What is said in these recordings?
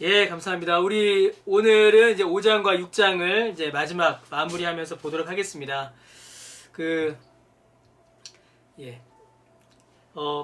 예, 감사합니다. 우리 오늘은 이제 5장과 6장을 이제 마지막 마무리하면서 보도록 하겠습니다. 그, 예.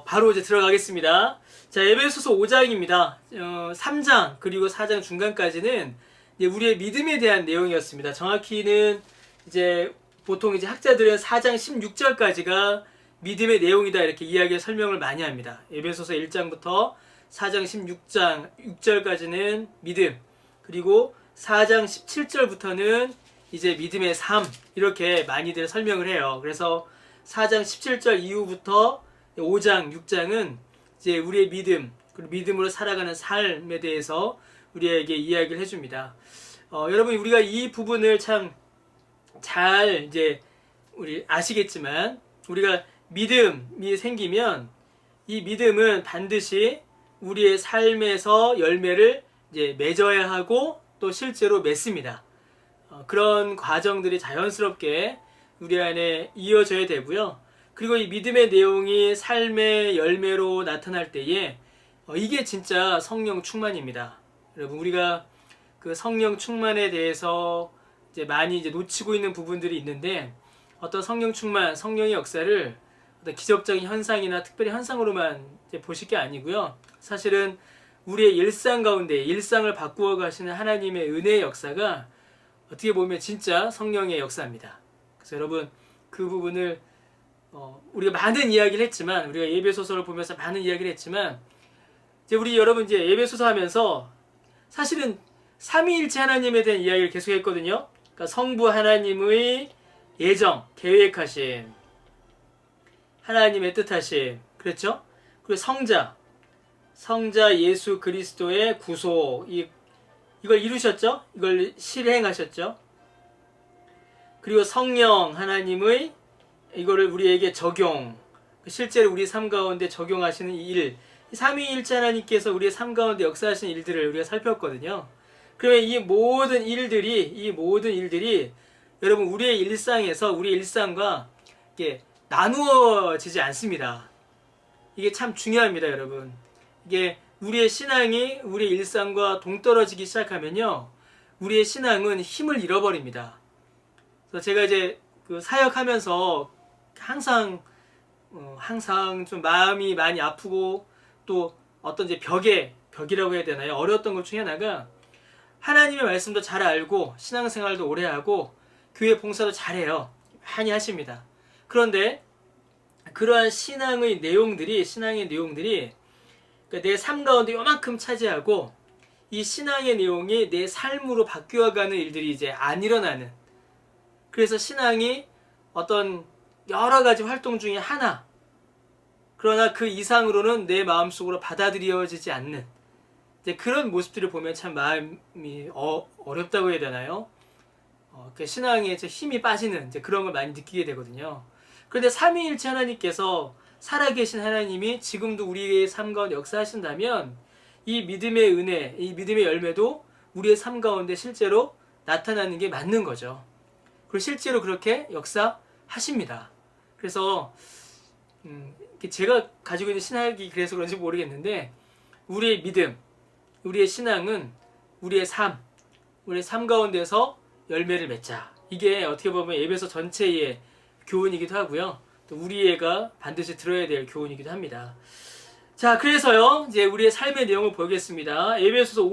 바로 이제 들어가겠습니다. 자, 에베소서 5장입니다. 3장 그리고 4장 중간까지는 이제 우리의 믿음에 대한 내용이었습니다. 정확히는 이제 보통 이제 학자들은 4장 16절까지가 믿음의 내용이다 이렇게 이야기에 설명을 많이 합니다. 에베소서 1장부터 4장 16장 6절까지는 믿음, 그리고 4장 17절부터는 이제 믿음의 삶 이렇게 많이들 설명을 해요. 그래서 4장 17절 이후부터 5장, 6장은 이제 우리의 믿음, 그리고 믿음으로 살아가는 삶에 대해서 우리에게 이야기를 해줍니다. 여러분 우리가 이 부분을 참 잘 이제 우리 아시겠지만 우리가 믿음이 생기면 이 믿음은 반드시 우리의 삶에서 열매를 이제 맺어야 하고 또 실제로 맺습니다. 그런 과정들이 자연스럽게 우리 안에 이어져야 되고요. 그리고 이 믿음의 내용이 삶의 열매로 나타날 때에 이게 진짜 성령 충만입니다. 여러분 우리가 그 성령 충만에 대해서 이제 많이 이제 놓치고 있는 부분들이 있는데 어떤 성령 충만, 성령의 역사를 어떤 기적적인 현상이나 특별히 현상으로만 이제 보실 게 아니고요. 사실은 우리의 일상 가운데 일상을 바꾸어 가시는 하나님의 은혜의 역사가 어떻게 보면 진짜 성령의 역사입니다. 그래서 여러분 그 부분을 우리가 많은 이야기를 했지만 우리가 예배소서를 보면서 많은 이야기를 했지만 이제 우리 여러분 이제 예배소서 하면서 사실은 삼위일체 하나님에 대한 이야기를 계속했거든요. 그러니까 성부 하나님의 예정, 계획하심, 하나님의 뜻하심, 그렇죠? 그리고 성자 예수 그리스도의 구속, 이걸 이루셨죠? 이걸 실행하셨죠? 그리고 성령 하나님의 이거를 우리에게 적용, 실제로 우리 삶 가운데 적용하시는 일, 삼위일체 하나님께서 우리의 삶 가운데 역사하시는 일들을 우리가 살폈거든요. 그러면 이 모든 일들이 여러분 우리의 일상에서 우리 일상과 이게 나누어지지 않습니다. 이게 참 중요합니다, 여러분. 이게 우리의 신앙이 우리의 일상과 동떨어지기 시작하면요, 우리의 신앙은 힘을 잃어버립니다. 그래서 제가 이제 그 사역하면서 항상 좀 마음이 많이 아프고 또 어떤 이제 벽이라고 해야 되나요? 어려웠던 것 중에 하나가 하나님의 말씀도 잘 알고 신앙생활도 오래 하고 교회 봉사도 잘해요. 많이 하십니다. 그런데 그러한 신앙의 내용들이 그러니까 내 삶 가운데 요만큼 차지하고 이 신앙의 내용이 내 삶으로 바뀌어가는 일들이 이제 안 일어나는, 그래서 신앙이 어떤 여러 가지 활동 중에 하나, 그러나 그 이상으로는 내 마음속으로 받아들여지지 않는 이제 그런 모습들을 보면 참 마음이 어렵다고 해야 되나요? 그 신앙에 힘이 빠지는 이제 그런 걸 많이 느끼게 되거든요. 그런데 삼위일체 하나님께서 살아계신 하나님이 지금도 우리의 삶 가운데 역사하신다면 이 믿음의 은혜, 이 믿음의 열매도 우리의 삶 가운데 실제로 나타나는 게 맞는 거죠. 그리고 실제로 그렇게 역사하십니다. 그래서 제가 가지고 있는 신학이 그래서 그런지 모르겠는데 우리의 믿음, 우리의 신앙은 우리의 삶 가운데서 열매를 맺자. 이게 어떻게 보면 에베소 전체의 교훈이기도 하고요. 또 우리 애가 반드시 들어야 될 교훈이기도 합니다. 자, 그래서요, 이제 우리의 삶의 내용을 보겠습니다. 에베소서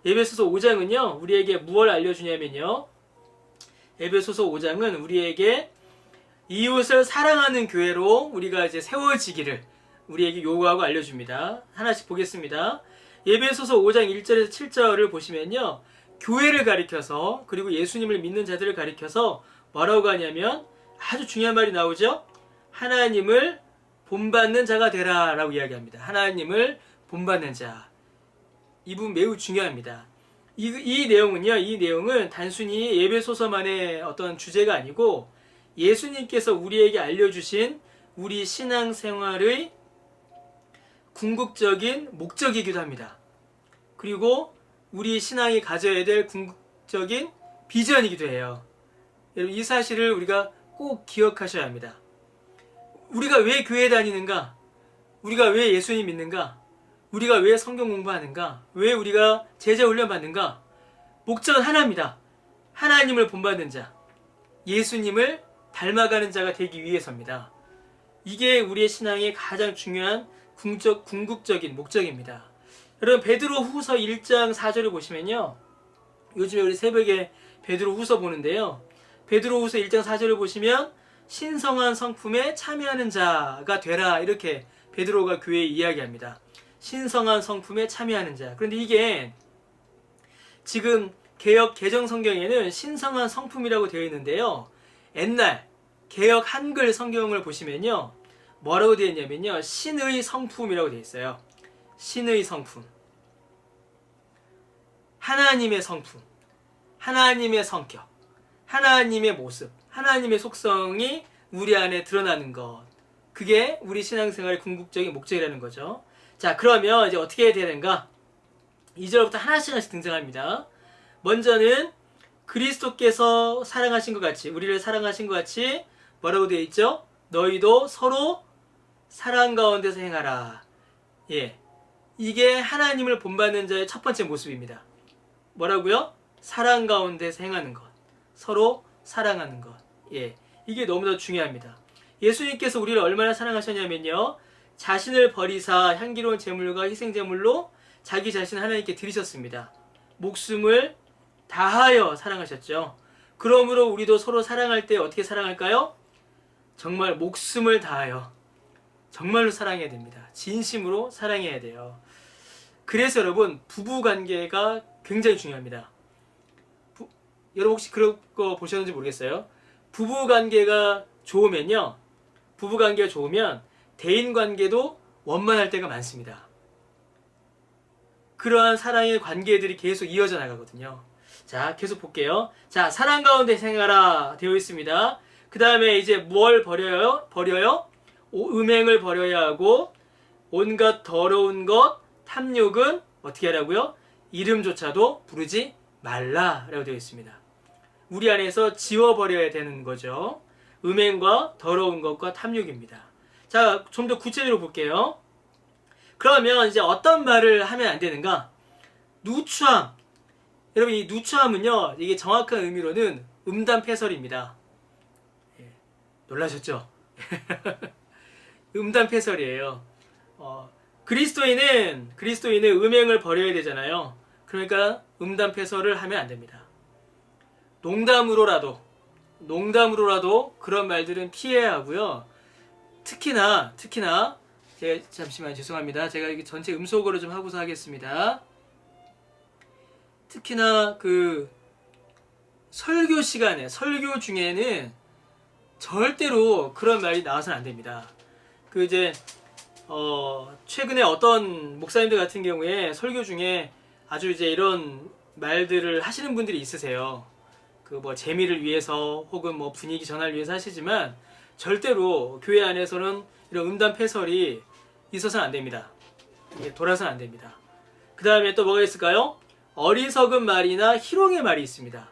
5장은요, 우리에게 무엇을 알려주냐면요. 에베소서 5장은 우리에게 이웃을 사랑하는 교회로 우리가 이제 세워지기를 우리에게 요구하고 알려줍니다. 하나씩 보겠습니다. 에베소서 5장 1절에서 7절을 보시면요, 교회를 가리켜서 그리고 예수님을 믿는 자들을 가리켜서 뭐라고 하냐면 아주 중요한 말이 나오죠. 하나님을 본받는 자가 되라 라고 이야기합니다. 하나님을 본받는 자. 이 부분 매우 중요합니다. 이 내용은 단순히 예배소서만의 어떤 주제가 아니고 예수님께서 우리에게 알려주신 우리 신앙생활의 궁극적인 목적이기도 합니다. 그리고 우리 신앙이 가져야 될 궁극적인 비전이기도 해요. 여러분 이 사실을 우리가 꼭 기억하셔야 합니다. 우리가 왜 교회 다니는가? 우리가 왜 예수님 믿는가? 우리가 왜 성경 공부하는가? 왜 우리가 제자 훈련 받는가? 목적은 하나입니다. 하나님을 본받는 자, 예수님을 닮아가는 자가 되기 위해서입니다. 이게 우리의 신앙의 가장 중요한 궁극적인 목적입니다. 여러분, 베드로 후서 1장 4절을 보시면요, 요즘에 우리 새벽에 베드로 후서 보는데요, 베드로 후서 1장 4절을 보시면 신성한 성품에 참여하는 자가 되라, 이렇게 베드로가 교회에 이야기합니다. 신성한 성품에 참여하는 자. 그런데 이게 지금 개역 개정 성경에는 신성한 성품이라고 되어 있는데요, 옛날 개역 한글 성경을 보시면요, 뭐라고 되어 있냐면요, 신의 성품이라고 되어 있어요. 신의 성품, 하나님의 성품, 하나님의 성격, 하나님의 모습, 하나님의 속성이 우리 안에 드러나는 것, 그게 우리 신앙생활의 궁극적인 목적이라는 거죠. 자, 그러면 이제 어떻게 해야 되는가? 2절부터 하나씩 등장합니다. 먼저는 그리스도께서 사랑하신 것 같이, 우리를 사랑하신 것 같이 뭐라고 되어 있죠? 너희도 서로 사랑 가운데서 행하라. 예, 이게 하나님을 본받는 자의 첫 번째 모습입니다. 뭐라고요? 사랑 가운데서 행하는 것, 서로 사랑하는 것. 예, 이게 너무나 중요합니다. 예수님께서 우리를 얼마나 사랑하셨냐면요, 자신을 버리사 향기로운 제물과 희생제물로 자기 자신을 하나님께 드리셨습니다. 목숨을 다하여 사랑하셨죠. 그러므로 우리도 서로 사랑할 때 어떻게 사랑할까요? 정말 목숨을 다하여 정말로 사랑해야 됩니다. 진심으로 사랑해야 돼요. 그래서 여러분, 부부관계가 굉장히 중요합니다. 여러분 혹시 그런 거 보셨는지 모르겠어요. 부부관계가 좋으면 대인관계도 원만할 때가 많습니다. 그러한 사랑의 관계들이 계속 이어져 나가거든요. 자, 계속 볼게요. 자, 사랑 가운데 생활하라 되어 있습니다. 그 다음에 이제 뭘 버려요? 음행을 버려야 하고, 온갖 더러운 것, 탐욕은 어떻게 하라고요? 이름조차도 부르지 말라라고 되어 있습니다. 우리 안에서 지워버려야 되는 거죠. 음행과 더러운 것과 탐욕입니다. 자, 좀 더 구체적으로 볼게요. 그러면 이제 어떤 말을 하면 안 되는가? 누추함. 여러분, 이 누추함은요, 이게 정확한 의미로는 음담패설입니다. 예, 놀라셨죠? 음담패설이에요. 그리스도인은 음행을 버려야 되잖아요. 그러니까 음담패설을 하면 안 됩니다. 농담으로라도 그런 말들은 피해야 하고요. 특히나 제가 잠시만 죄송합니다. 제가 이게 전체 음소거를 좀 하고서 하겠습니다. 특히나 그 설교 시간에, 설교 중에는 절대로 그런 말이 나와서는 안 됩니다. 그 이제 최근에 어떤 목사님들 같은 경우에 설교 중에 아주 이제 이런 말들을 하시는 분들이 있으세요. 그 뭐 재미를 위해서 혹은 뭐 분위기 전환을 위해서 하시지만 절대로 교회 안에서는 이런 음담패설이 있어서는 안 됩니다. 이게 돌아서는 안 됩니다. 그 다음에 또 뭐가 있을까요? 어리석은 말이나 희롱의 말이 있습니다.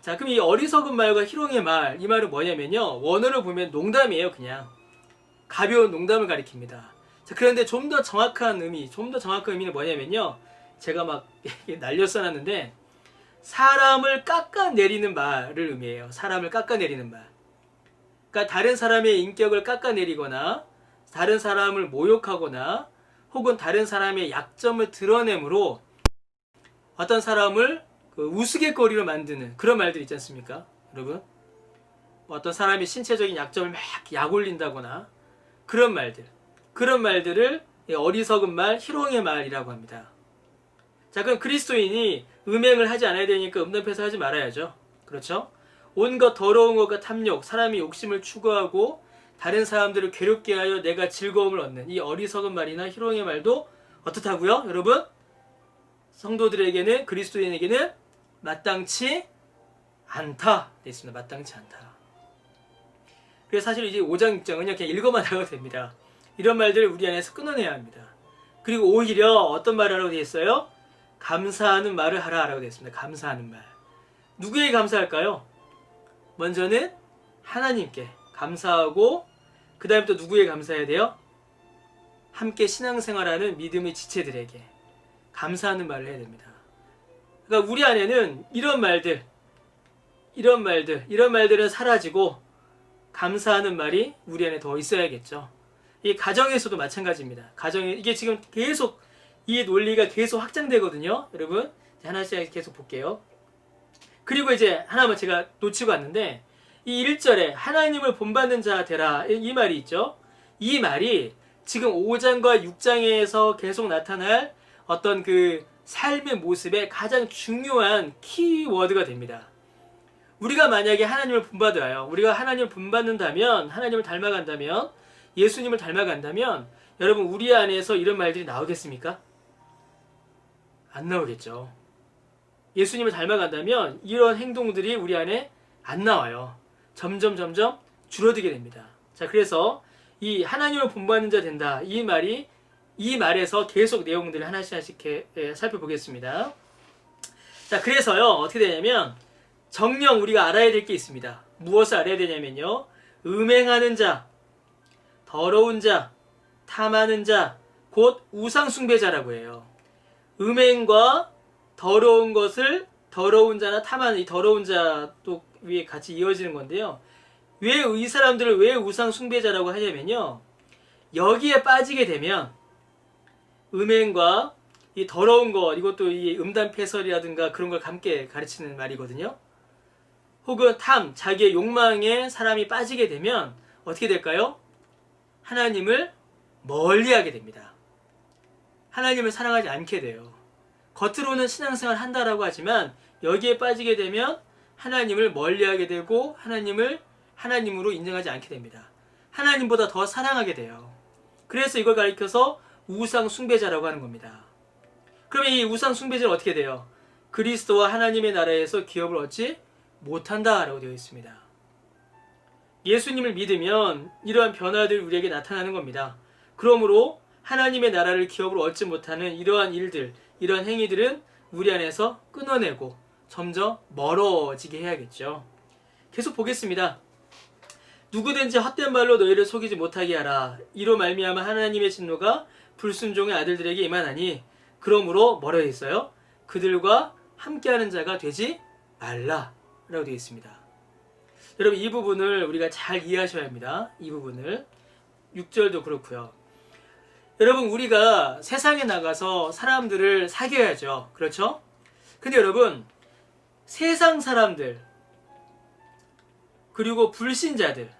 자, 그럼 이 어리석은 말과 희롱의 말, 이 말은 뭐냐면요, 원어를 보면 농담이에요. 그냥 가벼운 농담을 가리킵니다. 자, 그런데 좀 더 정확한 의미는 뭐냐면요, 제가 막 날려 써놨는데, 사람을 깎아내리는 말을 의미해요. 사람을 깎아내리는 말. 그러니까 다른 사람의 인격을 깎아내리거나, 다른 사람을 모욕하거나, 혹은 다른 사람의 약점을 드러내므로 어떤 사람을 우스갯거리로 만드는 그런 말들 있지 않습니까? 여러분, 어떤 사람의 신체적인 약점을 막 약올린다거나 그런 말들을 어리석은 말, 희롱의 말이라고 합니다. 자, 그럼 그리스도인이 음행을 하지 않아야 되니까 음담패설 하지 말아야죠. 그렇죠? 온갖 더러운 것과 탐욕, 사람이 욕심을 추구하고 다른 사람들을 괴롭게 하여 내가 즐거움을 얻는 이 어리석은 말이나 희롱의 말도 어떻다고요? 여러분, 성도들에게는, 그리스도인에게는 마땅치 않다 되어 있습니다. 마땅치 않다. 그래서 사실 이제 5장 6장은요, 그냥 읽어만 나가도 됩니다. 이런 말들을 우리 안에서 끊어내야 합니다. 그리고 오히려 어떤 말을 하라고 되어 있어요? 감사하는 말을 하라라고 되어 있습니다. 감사하는 말. 누구에게 감사할까요? 먼저는 하나님께 감사하고, 그 다음에 또 누구에게 감사해야 돼요? 함께 신앙생활하는 믿음의 지체들에게 감사하는 말을 해야 됩니다. 그러니까 우리 안에는 이런 말들은 사라지고 감사하는 말이 우리 안에 더 있어야겠죠. 이 가정에서도 마찬가지입니다. 이게 지금 계속 이 논리가 계속 확장되거든요. 여러분 하나씩 계속 볼게요. 그리고 이제 하나만 제가 놓치고 왔는데 이 1절에 하나님을 본받는 자 되라 이 말이 있죠. 이 말이 지금 5장과 6장에서 계속 나타날 어떤 그 삶의 모습의 가장 중요한 키워드가 됩니다. 우리가 만약에 하나님을 본받아요. 우리가 하나님을 본받는다면, 하나님을 닮아간다면, 예수님을 닮아간다면 여러분 우리 안에서 이런 말들이 나오겠습니까? 안 나오겠죠. 예수님을 닮아간다면 이런 행동들이 우리 안에 안 나와요. 점점 줄어들게 됩니다. 자, 그래서 이 하나님을 본받는 자 된다. 이 말에서 계속 내용들을 하나씩 살펴보겠습니다. 자, 그래서요, 어떻게 되냐면, 정녕 우리가 알아야 될 게 있습니다. 무엇을 알아야 되냐면요, 음행하는 자, 더러운 자, 탐하는 자, 곧 우상숭배자라고 해요. 음행과 더러운 것을 더러운 자나 탐하는 이 더러운 자도 위에 같이 이어지는 건데요. 왜 이 사람들을 왜 우상숭배자라고 하냐면요, 여기에 빠지게 되면 음행과 이 더러운 것, 이것도 이 음담패설이라든가 그런 걸 함께 가르치는 말이거든요. 혹은 탐, 자기의 욕망에 사람이 빠지게 되면 어떻게 될까요? 하나님을 멀리하게 됩니다. 하나님을 사랑하지 않게 돼요. 겉으로는 신앙생활 한다라고 하지만 여기에 빠지게 되면 하나님을 멀리하게 되고 하나님으로 인정하지 않게 됩니다. 하나님보다 더 사랑하게 돼요. 그래서 이걸 가리켜서 우상 숭배자라고 하는 겁니다. 그러면 이 우상 숭배자는 어떻게 돼요? 그리스도와 하나님의 나라에서 기업을 얻지 못한다라고 되어 있습니다. 예수님을 믿으면 이러한 변화들이 우리에게 나타나는 겁니다. 그러므로 하나님의 나라를 기업으로 얻지 못하는 이러한 일들, 이러한 행위들은 우리 안에서 끊어내고 점점 멀어지게 해야겠죠. 계속 보겠습니다. 누구든지 헛된 말로 너희를 속이지 못하게 하라. 이로 말미암아 하나님의 진노가 불순종의 아들들에게 임하나니 그러므로 뭐라고 되어 있어요? 그들과 함께하는 자가 되지 말라 라고 되어 있습니다. 여러분 이 부분을 우리가 잘 이해하셔야 합니다. 이 부분을 6절도 그렇고요. 여러분 우리가 세상에 나가서 사람들을 사귀어야죠. 그렇죠? 근데 여러분 세상 사람들 그리고 불신자들은요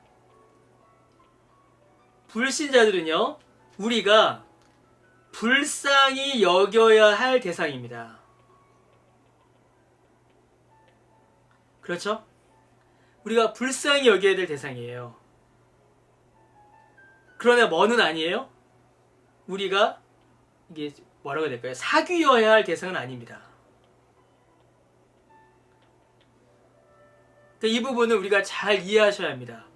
우리가 불쌍히 여겨야 할 대상입니다. 그렇죠? 우리가 불쌍히 여겨야 될 대상이에요. 그러나 뭐는 아니에요? 우리가 이게 뭐라고 해야 될까요? 사귀어야 할 대상은 아닙니다. 그러니까 이 부분은 우리가 잘 이해하셔야 합니다.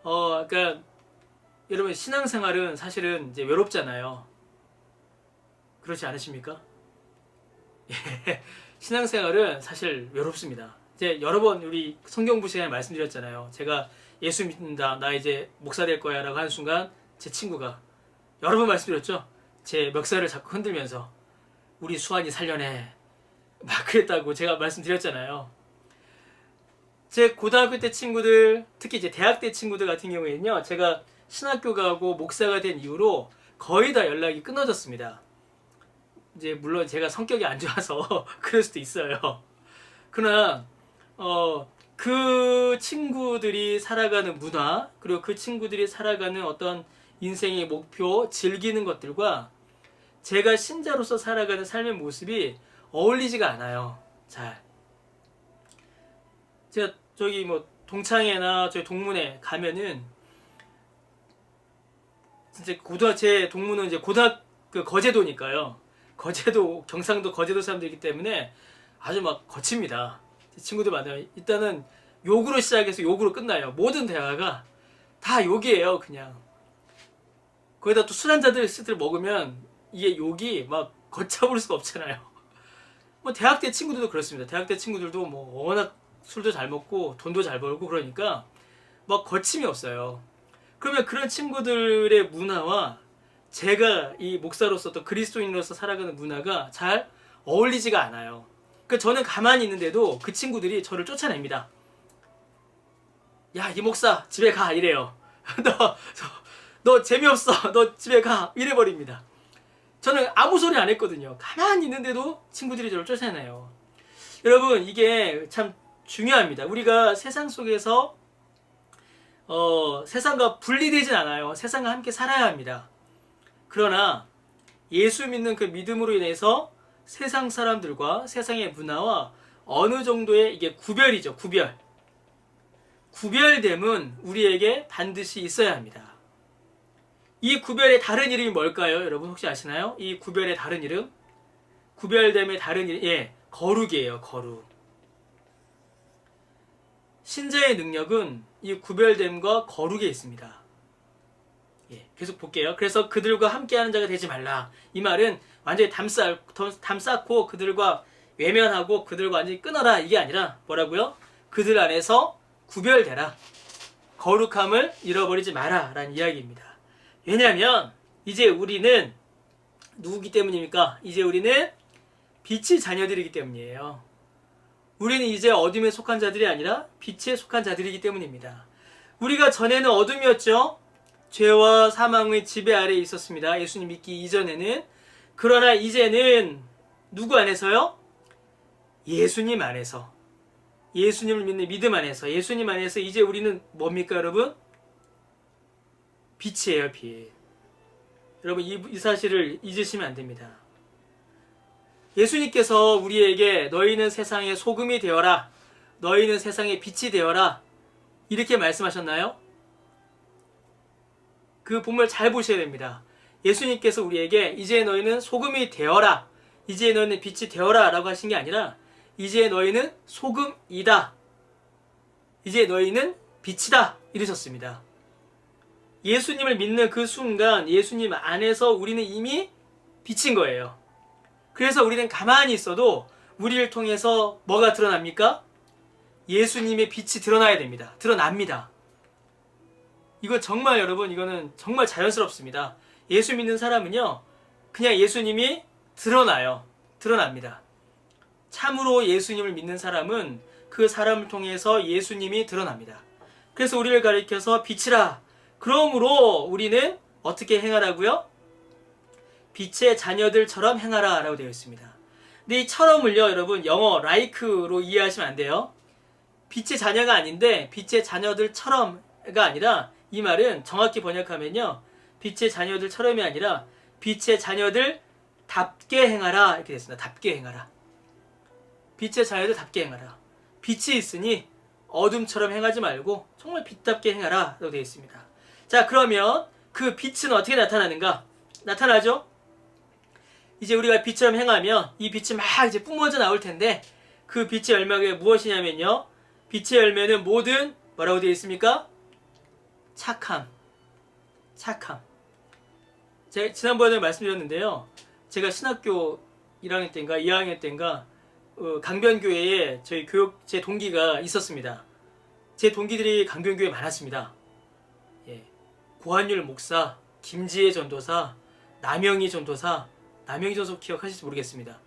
그러니까 여러분 신앙생활은 사실은 이제 외롭잖아요. 그렇지 않으십니까? 신앙생활은 사실 외롭습니다. 이제 여러 번 우리 성경부 시간에 말씀드렸잖아요. 제가 예수 믿는다, 나 이제 목사 될 거야 라고 하는 순간 제 친구가 여러 번 말씀드렸죠. 제 멱살을 자꾸 흔들면서 우리 수환이 살려내 막 그랬다고 제가 말씀드렸잖아요. 제 고등학교 때 친구들, 특히 이제 대학 때 친구들 같은 경우에는요, 제가 신학교 가고 목사가 된 이후로 거의 다 연락이 끊어졌습니다. 이제 물론 제가 성격이 안 좋아서 그럴 수도 있어요. 그러나 그 친구들이 살아가는 문화, 그리고 그 친구들이 살아가는 어떤 인생의 목표, 즐기는 것들과 제가 신자로서 살아가는 삶의 모습이 어울리지가 않아요. 잘. 제가 저기 뭐 동창회나 저희 동문회 가면은 진짜 제 동문은 이제 거제도니까요. 경상도 거제도 사람들이기 때문에 아주 막 거칩니다. 친구들 만나면 일단은 욕으로 시작해서 욕으로 끝나요. 모든 대화가 다 욕이에요, 그냥. 거기다 또 술 한잔들 먹으면 이게 욕이 막 걷잡을 수가 없잖아요. 뭐 대학 때 친구들도 그렇습니다. 대학 때 친구들도 뭐 워낙 술도 잘 먹고 돈도 잘 벌고 그러니까 막 거침이 없어요. 그러면 그런 친구들의 문화와 제가 이 목사로서 또 그리스도인으로서 살아가는 문화가 잘 어울리지가 않아요. 그 저는 가만히 있는데도 그 친구들이 저를 쫓아냅니다. 야, 이 목사 집에 가 이래요. 너 재미없어. 너 집에 가 이래버립니다. 저는 아무 소리 안 했거든요. 가만히 있는데도 친구들이 저를 쫓아내요. 여러분, 이게 참 중요합니다. 우리가 세상 속에서 세상과 분리되진 않아요. 세상과 함께 살아야 합니다. 그러나 예수 믿는 그 믿음으로 인해서 세상 사람들과 세상의 문화와 어느 정도의 이게 구별이죠. 구별됨은 우리에게 반드시 있어야 합니다. 이 구별의 다른 이름이 뭘까요? 여러분 혹시 아시나요? 이 구별의 다른 이름? 구별됨의 다른 이름, 거룩이에요. 거룩. 신자의 능력은 이 구별됨과 거룩에 있습니다. 계속 볼게요. 그래서 그들과 함께하는 자가 되지 말라. 이 말은 완전히 담쌓고 그들과 외면하고 그들과 완전히 끊어라. 이게 아니라 뭐라고요? 그들 안에서 구별되라. 거룩함을 잃어버리지 마라. 라는 이야기입니다. 왜냐하면 이제 우리는 누구기 때문입니까? 이제 우리는 빛의 자녀들이기 때문이에요. 우리는 이제 어둠에 속한 자들이 아니라 빛에 속한 자들이기 때문입니다. 우리가 전에는 어둠이었죠. 죄와 사망의 지배 아래에 있었습니다. 예수님 믿기 이전에는. 그러나 이제는 누구 안에서요? 예수님 안에서. 예수님을 믿는 믿음 안에서. 예수님 안에서 이제 우리는 뭡니까 여러분? 빛이에요. 빛. 여러분 이 사실을 잊으시면 안 됩니다. 예수님께서 우리에게 너희는 세상의 소금이 되어라. 너희는 세상의 빛이 되어라. 이렇게 말씀하셨나요? 그 본문을 잘 보셔야 됩니다. 예수님께서 우리에게 이제 너희는 소금이 되어라. 이제 너희는 빛이 되어라 라고 하신 게 아니라 이제 너희는 소금이다. 이제 너희는 빛이다. 이러셨습니다. 예수님을 믿는 그 순간 예수님 안에서 우리는 이미 빛인 거예요. 그래서 우리는 가만히 있어도 우리를 통해서 뭐가 드러납니까? 예수님의 빛이 드러나야 됩니다. 드러납니다. 이거 정말 여러분 이거는 정말 자연스럽습니다. 예수 믿는 사람은요 그냥 예수님이 드러나요. 드러납니다. 참으로 예수님을 믿는 사람은 그 사람을 통해서 예수님이 드러납니다. 그래서 우리를 가리켜서 빛이라. 그러므로 우리는 어떻게 행하라고요? 빛의 자녀들처럼 행하라 라고 되어 있습니다. 근데 이 처럼을요 여러분 영어 like로 이해하시면 안 돼요. 빛의 자녀가 아닌데 빛의 자녀들처럼가 아니라 이 말은 정확히 번역하면요 빛의 자녀들처럼이 아니라 빛의 자녀들답게 행하라 이렇게 됐습니다. 답게 행하라. 빛의 자녀들답게 행하라. 빛이 있으니 어둠처럼 행하지 말고 정말 빛답게 행하라 라고 되어 있습니다. 자, 그러면 그 빛은 어떻게 나타나는가? 나타나죠? 이제 우리가 빛처럼 행하면 이 빛이 막 이제 뿜어져 나올 텐데 그 빛의 열매가 무엇이냐면요. 빛의 열매는 모든 뭐라고 되어 있습니까? 착함. 제가 지난번에 말씀드렸는데요. 제가 신학교 1학년 때인가 2학년 때인가 강변교회에 제 동기가 있었습니다. 제 동기들이 강변교회에 많았습니다. 고한율 목사, 김지혜 전도사, 남영희 전도사 기억하실지 모르겠습니다.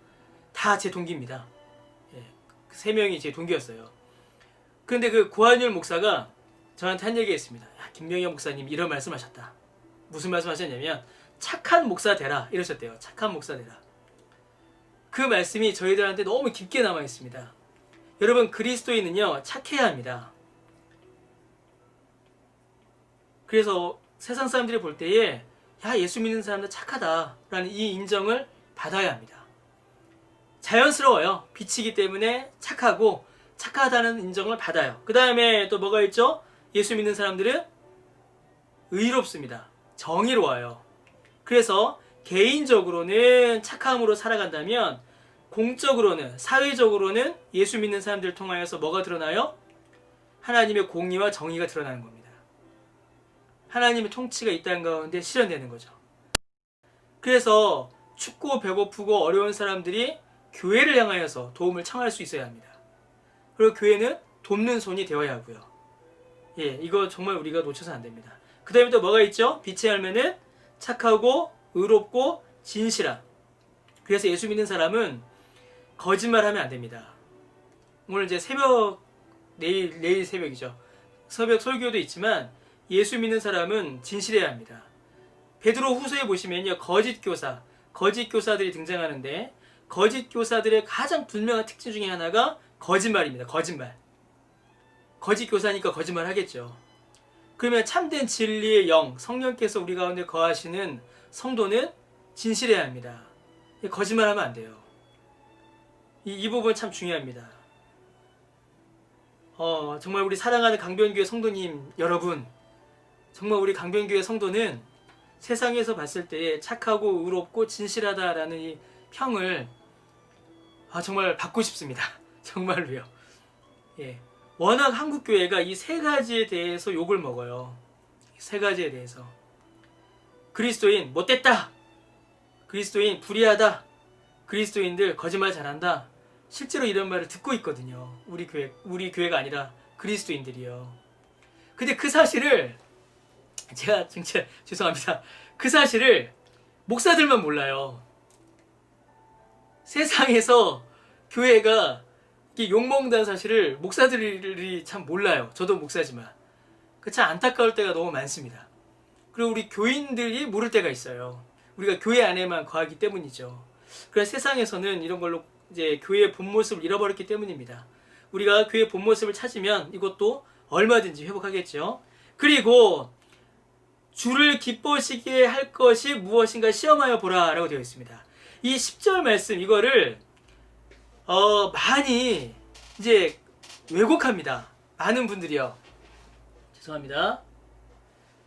다 제 동기입니다. 그 3명이 제 동기였어요. 그런데 그 고한율 목사가 저한테 한 얘기가 있습니다. 김명현 목사님 이런 말씀하셨다. 무슨 말씀하셨냐면 착한 목사 되라 이러셨대요. 착한 목사 되라. 그 말씀이 저희들한테 너무 깊게 남아 있습니다. 여러분 그리스도인은요 착해야 합니다. 그래서 세상 사람들이 볼 때에 야 예수 믿는 사람들 착하다라는 이 인정을 받아야 합니다. 자연스러워요. 빛이기 때문에 착하고 착하다는 인정을 받아요. 그 다음에 또 뭐가 있죠? 예수 믿는 사람들은 의롭습니다. 정의로워요. 그래서 개인적으로는 착함으로 살아간다면 공적으로는 사회적으로는 예수 믿는 사람들을 통하여서 뭐가 드러나요? 하나님의 공의와 정의가 드러나는 겁니다. 하나님의 통치가 이 땅 가운데 실현되는 거죠. 그래서 춥고 배고프고 어려운 사람들이 교회를 향하여서 도움을 청할 수 있어야 합니다. 그리고 교회는 돕는 손이 되어야 하고요. 이거 정말 우리가 놓쳐서는 안 됩니다. 그 다음에 또 뭐가 있죠? 빛의 열매는 착하고 의롭고 진실함. 그래서 예수 믿는 사람은 거짓말하면 안 됩니다. 오늘 이제 내일 새벽이죠. 새벽 설교도 있지만 예수 믿는 사람은 진실해야 합니다. 베드로 후서에 보시면요, 거짓 교사들이 등장하는데, 거짓 교사들의 가장 분명한 특징 중에 하나가 거짓말입니다. 거짓 교사니까 거짓말 하겠죠. 그러면 참된 진리의 영, 성령께서 우리 가운데 거하시는 성도는 진실해야 합니다. 거짓말하면 안 돼요. 이 부분 참 중요합니다. 정말 우리 사랑하는 강변교회 성도님 여러분, 정말 우리 강변교회 성도는 세상에서 봤을 때 착하고 의롭고 진실하다라는 이 평을 정말 받고 싶습니다. 정말로요. 예. 워낙 한국교회가 이 세 가지에 대해서 욕을 먹어요. 세 가지에 대해서. 그리스도인 못됐다. 그리스도인 불의하다. 그리스도인들 거짓말 잘한다. 실제로 이런 말을 듣고 있거든요. 우리 교회가 아니라 그리스도인들이요. 근데 그 사실을 제가 진짜 죄송합니다. 그 사실을 목사들만 몰라요. 세상에서 교회가 욕먹는다는 사실을 목사들이 참 몰라요. 저도 목사지만. 참 안타까울 때가 너무 많습니다. 그리고 우리 교인들이 모를 때가 있어요. 우리가 교회 안에만 거하기 때문이죠. 그래서 세상에서는 이런 걸로 이제 교회의 본 모습을 잃어버렸기 때문입니다. 우리가 교회의 본 모습을 찾으면 이것도 얼마든지 회복하겠죠. 그리고 주를 기뻐시게 할 것이 무엇인가 시험하여 보라 라고 되어 있습니다. 이 10절 말씀 이거를 많이 이제 왜곡합니다. 많은 분들이요. 죄송합니다.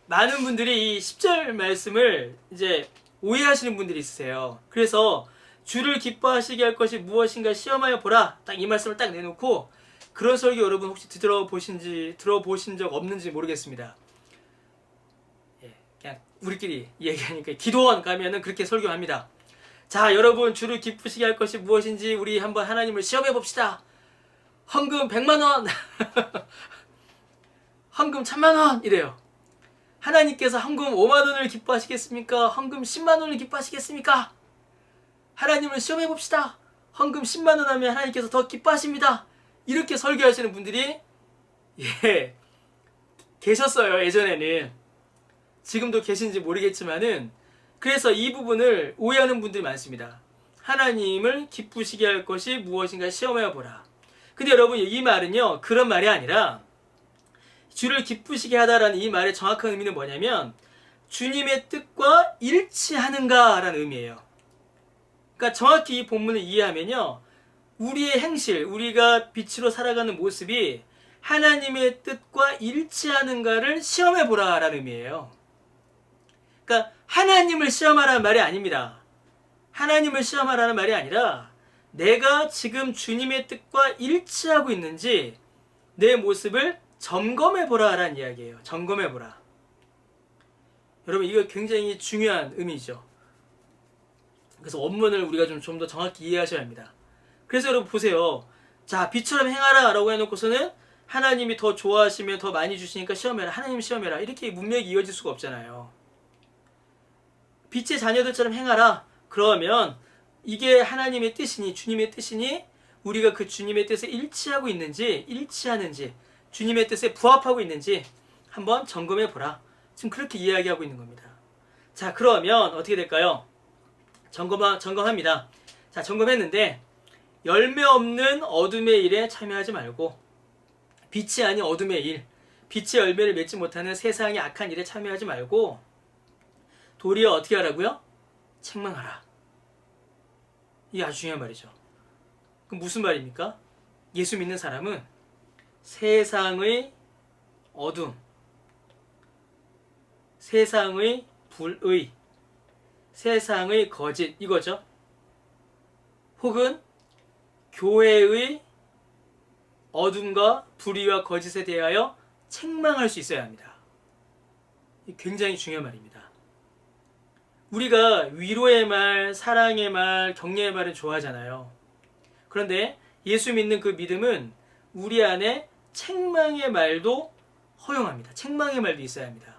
많은 분들이 이 10절 말씀을 이제 오해하시는 분들이 있으세요. 그래서 주를 기뻐하시게 할 것이 무엇인가 시험하여 보라. 딱 이 말씀을 딱 내놓고 그런 설교 여러분 혹시 들어보신 적 없는지 모르겠습니다. 그냥 우리끼리 얘기하니까 기도원 가면은 그렇게 설교합니다. 자, 여러분 주를 기쁘시게 할 것이 무엇인지 우리 한번 하나님을 시험해 봅시다. 헌금 100만 원, 헌금 1000만 원 이래요. 하나님께서 헌금 5만 원을 기뻐하시겠습니까? 헌금 10만 원을 기뻐하시겠습니까? 하나님을 시험해 봅시다. 헌금 10만 원 하면 하나님께서 더 기뻐하십니다. 이렇게 설교하시는 분들이 계셨어요. 예전에는. 지금도 계신지 모르겠지만은 그래서 이 부분을 오해하는 분들이 많습니다. 하나님을 기쁘시게 할 것이 무엇인가 시험해 보라. 근데 여러분 이 말은요, 그런 말이 아니라 주를 기쁘시게 하다라는 이 말의 정확한 의미는 뭐냐면 주님의 뜻과 일치하는가 라는 의미예요. 그러니까 정확히 이 본문을 이해하면요, 우리의 행실, 우리가 빛으로 살아가는 모습이 하나님의 뜻과 일치하는가를 시험해 보라 라는 의미예요. 그러니까 하나님을 시험하라는 말이 아닙니다. 하나님을 시험하라는 말이 아니라 내가 지금 주님의 뜻과 일치하고 있는지 내 모습을 점검해 보라 라는 이야기예요. 점검해 보라. 여러분 이거 굉장히 중요한 의미죠. 그래서 원문을 우리가 좀 더 정확히 이해하셔야 합니다. 그래서 여러분 보세요. 자, 빛처럼 행하라 라고 해놓고서는 하나님이 더 좋아하시면 더 많이 주시니까 시험해라. 하나님 시험해라. 이렇게 문맥이 이어질 수가 없잖아요. 빛의 자녀들처럼 행하라. 그러면 이게 하나님의 뜻이니 주님의 뜻이니 우리가 그 주님의 뜻에 일치하고 있는지 일치하는지 주님의 뜻에 부합하고 있는지 한번 점검해 보라. 지금 그렇게 이야기하고 있는 겁니다. 자, 그러면 어떻게 될까요? 점검합니다. 자, 점검했는데 열매 없는 어둠의 일에 참여하지 말고 빛이 아닌 어둠의 일, 빛의 열매를 맺지 못하는 세상의 악한 일에 참여하지 말고 도리어 어떻게 하라고요? 책망하라. 이게 아주 중요한 말이죠. 그럼 무슨 말입니까? 예수 믿는 사람은 세상의 어둠, 세상의 불의, 세상의 거짓 이거죠. 혹은 교회의 어둠과 불의와 거짓에 대하여 책망할 수 있어야 합니다. 굉장히 중요한 말입니다. 우리가 위로의 말, 사랑의 말, 격려의 말은 좋아하잖아요. 그런데 예수 믿는 그 믿음은 우리 안에 책망의 말도 허용합니다. 책망의 말도 있어야 합니다.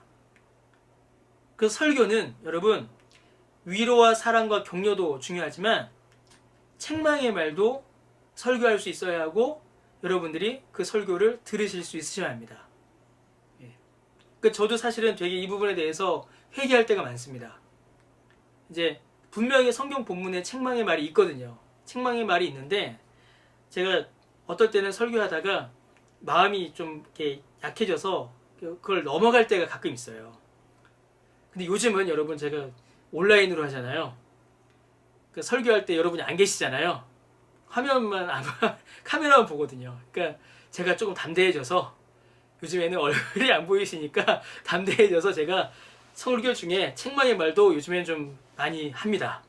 그래서 설교는 여러분 위로와 사랑과 격려도 중요하지만 책망의 말도 설교할 수 있어야 하고 여러분들이 그 설교를 들으실 수 있으셔야 합니다. 저도 사실은 되게 이 부분에 대해서 회개할 때가 많습니다. 이제 분명히 성경 본문에 책망의 말이 있거든요. 책망의 말이 있는데 제가 어떨 때는 설교하다가 마음이 좀 이렇게 약해져서 그걸 넘어갈 때가 가끔 있어요. 근데 요즘은 여러분 제가 온라인으로 하잖아요. 그 설교할 때 여러분이 안 계시잖아요. 화면만 카메라만 보거든요. 그러니까 제가 조금 담대해져서 요즘에는 얼굴이 안 보이시니까 담대해져서 제가 설교 중에 책망의 말도 요즘에는 좀 많이 합니다.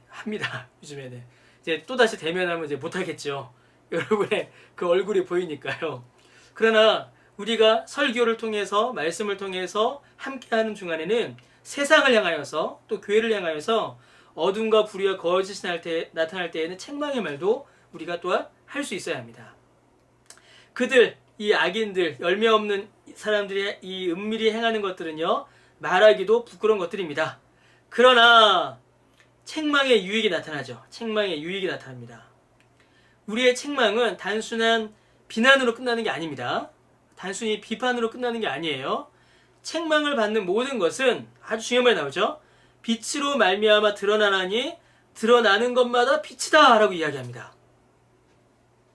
합니다. 요즘에는 이제 또 다시 대면하면 이제 못하겠죠. 여러분의 그 얼굴이 보이니까요. 그러나 우리가 설교를 통해서 말씀을 통해서 함께하는 중간에는 세상을 향하여서 또 교회를 향하여서 어둠과 불의와 거짓이 나타날 때에는 책망의 말도 우리가 또한 할 수 있어야 합니다. 그들, 이 악인들, 열매 없는 사람들이 이 은밀히 행하는 것들은요, 말하기도 부끄러운 것들입니다. 그러나 책망의 유익이 나타나죠. 책망의 유익이 나타납니다. 우리의 책망은 단순한 비난으로 끝나는 게 아닙니다. 단순히 비판으로 끝나는 게 아니에요. 책망을 받는 모든 것은 아주 중요한 말이 나오죠. 빛으로 말미암아 드러나나니 드러나는 것마다 빛이다 라고 이야기합니다.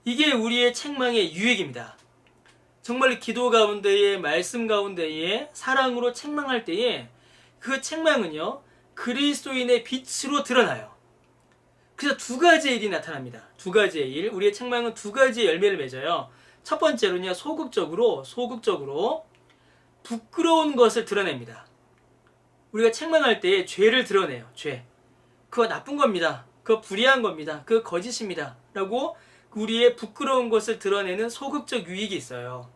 이게 우리의 책망의 유익입니다. 정말 기도 가운데에 말씀 가운데에 사랑으로 책망할 때에 그 책망은요 그리스도인의 빛으로 드러나요. 그래서 두 가지의 일이 나타납니다. 두 가지의 일. 우리의 책망은 두 가지의 열매를 맺어요. 첫 번째로는요 소극적으로 부끄러운 것을 드러냅니다. 우리가 책망할 때 죄를 드러내요. 죄. 그거 나쁜 겁니다. 그거 불의한 겁니다. 그거 거짓입니다. 라고 우리의 부끄러운 것을 드러내는 소극적 유익이 있어요.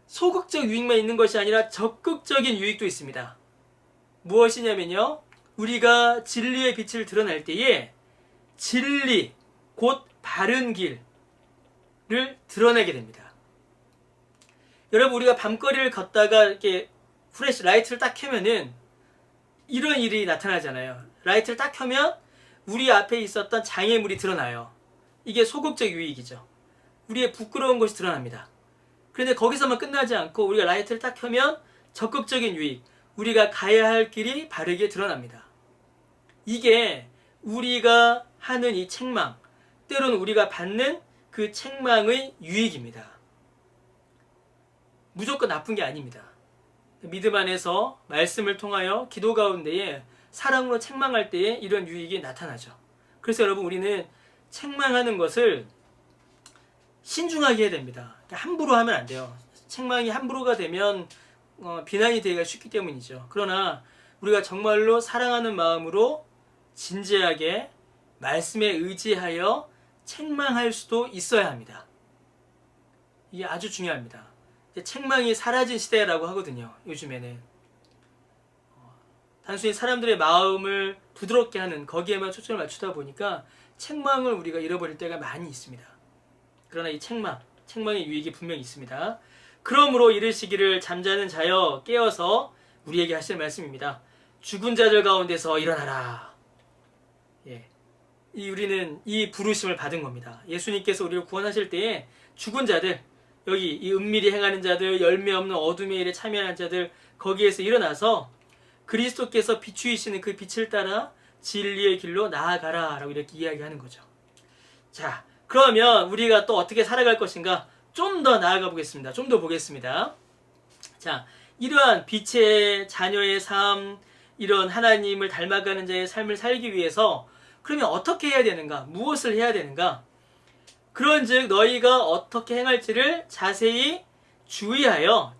소극적 유익만 있는 것이 아니라 적극적인 유익도 있습니다. 무엇이냐면요. 우리가 진리의 빛을 드러낼 때에 진리, 곧 바른 길을 드러내게 됩니다. 여러분 우리가 밤거리를 걷다가 이렇게 플래시 라이트를 딱 켜면은 이런 일이 나타나잖아요. 라이트를 딱 켜면 우리 앞에 있었던 장애물이 드러나요. 이게 소극적 유익이죠. 우리의 부끄러운 것이 드러납니다. 그런데 거기서만 끝나지 않고 우리가 라이트를 딱 켜면 적극적인 유익, 우리가 가야 할 길이 바르게 드러납니다. 이게 우리가 하는 이 책망, 때로는 우리가 받는 그 책망의 유익입니다. 무조건 나쁜 게 아닙니다. 믿음 안에서 말씀을 통하여 기도 가운데에 사랑으로 책망할 때에 이런 유익이 나타나죠. 그래서 여러분 우리는 책망하는 것을 신중하게 해야 됩니다. 함부로 하면 안 돼요. 책망이 함부로가 되면 비난이 되기가 쉽기 때문이죠. 그러나 우리가 정말로 사랑하는 마음으로 진지하게 말씀에 의지하여 책망할 수도 있어야 합니다. 이게 아주 중요합니다. 책망이 사라진 시대라고 하거든요. 요즘에는 단순히 사람들의 마음을 부드럽게 하는 거기에만 초점을 맞추다 보니까 책망을 우리가 잃어버릴 때가 많이 있습니다. 그러나 이 책망의 유익이 분명히 있습니다. 그러므로 이르시기를 잠자는 자여 깨어서 우리에게 하시는 말씀입니다. 죽은 자들 가운데서 일어나라. 우리는 이 부르심을 받은 겁니다. 예수님께서 우리를 구원하실 때에 죽은 자들, 여기 이 은밀히 행하는 자들, 열매 없는 어둠의 일에 참여하는 자들, 거기에서 일어나서 그리스도께서 비추이시는 그 빛을 따라 진리의 길로 나아가라 라고 이렇게 이야기하는 거죠. 자, 그러면 우리가 또 어떻게 살아갈 것인가 좀 더 나아가 보겠습니다. 좀 더 보겠습니다. 자, 이러한 빛의 자녀의 삶, 이런 하나님을 닮아가는 자의 삶을 살기 위해서 그러면 어떻게 해야 되는가? 무엇을 해야 되는가? 그런즉 너희가 어떻게 행할지를 자세히 주의하여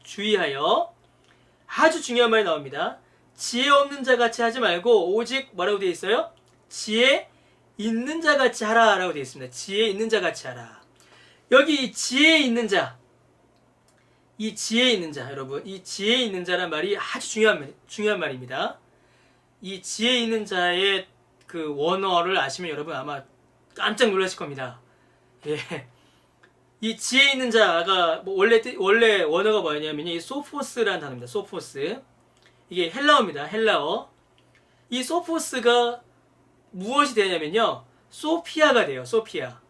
아주 중요한 말이 나옵니다. 지혜 없는 자 같이 하지 말고 오직 뭐라고 되어 있어요? 지혜 있는 자 같이 하라 라고 되어 있습니다. 지혜 있는 자 같이 하라. 여기 이 지혜 있는 자, 여러분, 이 지혜 있는 자란 말이 아주 중요한 말입니다. 이 지혜 있는 자의 그 원어를 아시면 여러분 아마 깜짝 놀라실 겁니다. 이 지혜 있는 자가 원래 원어가 뭐냐면 이 소포스라는 단어입니다. 소포스. 이게 헬라어입니다. 헬라어. 이 소포스가 무엇이 되냐면요. 소피아가 돼요. 소피아.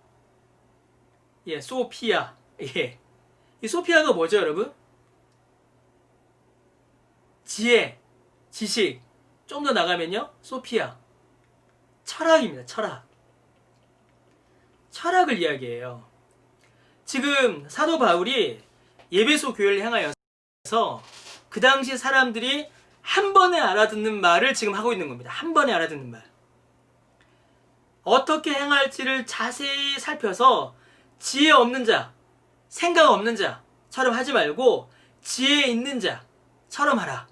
예, 소피아. 예. 이 소피아가 뭐죠, 여러분? 지혜, 지식. 좀 더 나가면요. 소피아. 철학입니다. 철학. 철학을 이야기해요. 지금 사도 바울이 예배소 교회를 향하여서 그 당시 사람들이 한 번에 알아듣는 말을 지금 하고 있는 겁니다. 한 번에 알아듣는 말. 어떻게 행할지를 자세히 살펴서 지혜 없는 자, 생각 없는 자처럼 하지 말고 지혜 있는 자처럼 하라.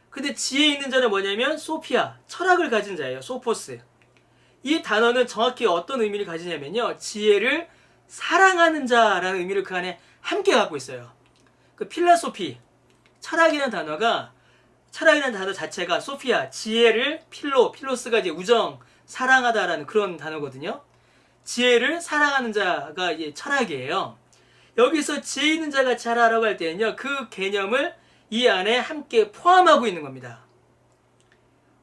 근데 지혜 있는 자는 뭐냐면 소피아, 철학을 가진 자예요. 소포스. 이 단어는 정확히 어떤 의미를 가지냐면요. 지혜를 사랑하는 자라는 의미를 그 안에 함께 갖고 있어요. 그 필라소피, 철학이라는 단어 자체가 소피아, 지혜를 필로스가 이제 우정, 사랑하다라는 그런 단어거든요. 지혜를 사랑하는 자가 이제 철학이에요. 여기서 지혜 있는 자가 잘하라고 할 때는요, 그 개념을 이 안에 함께 포함하고 있는 겁니다.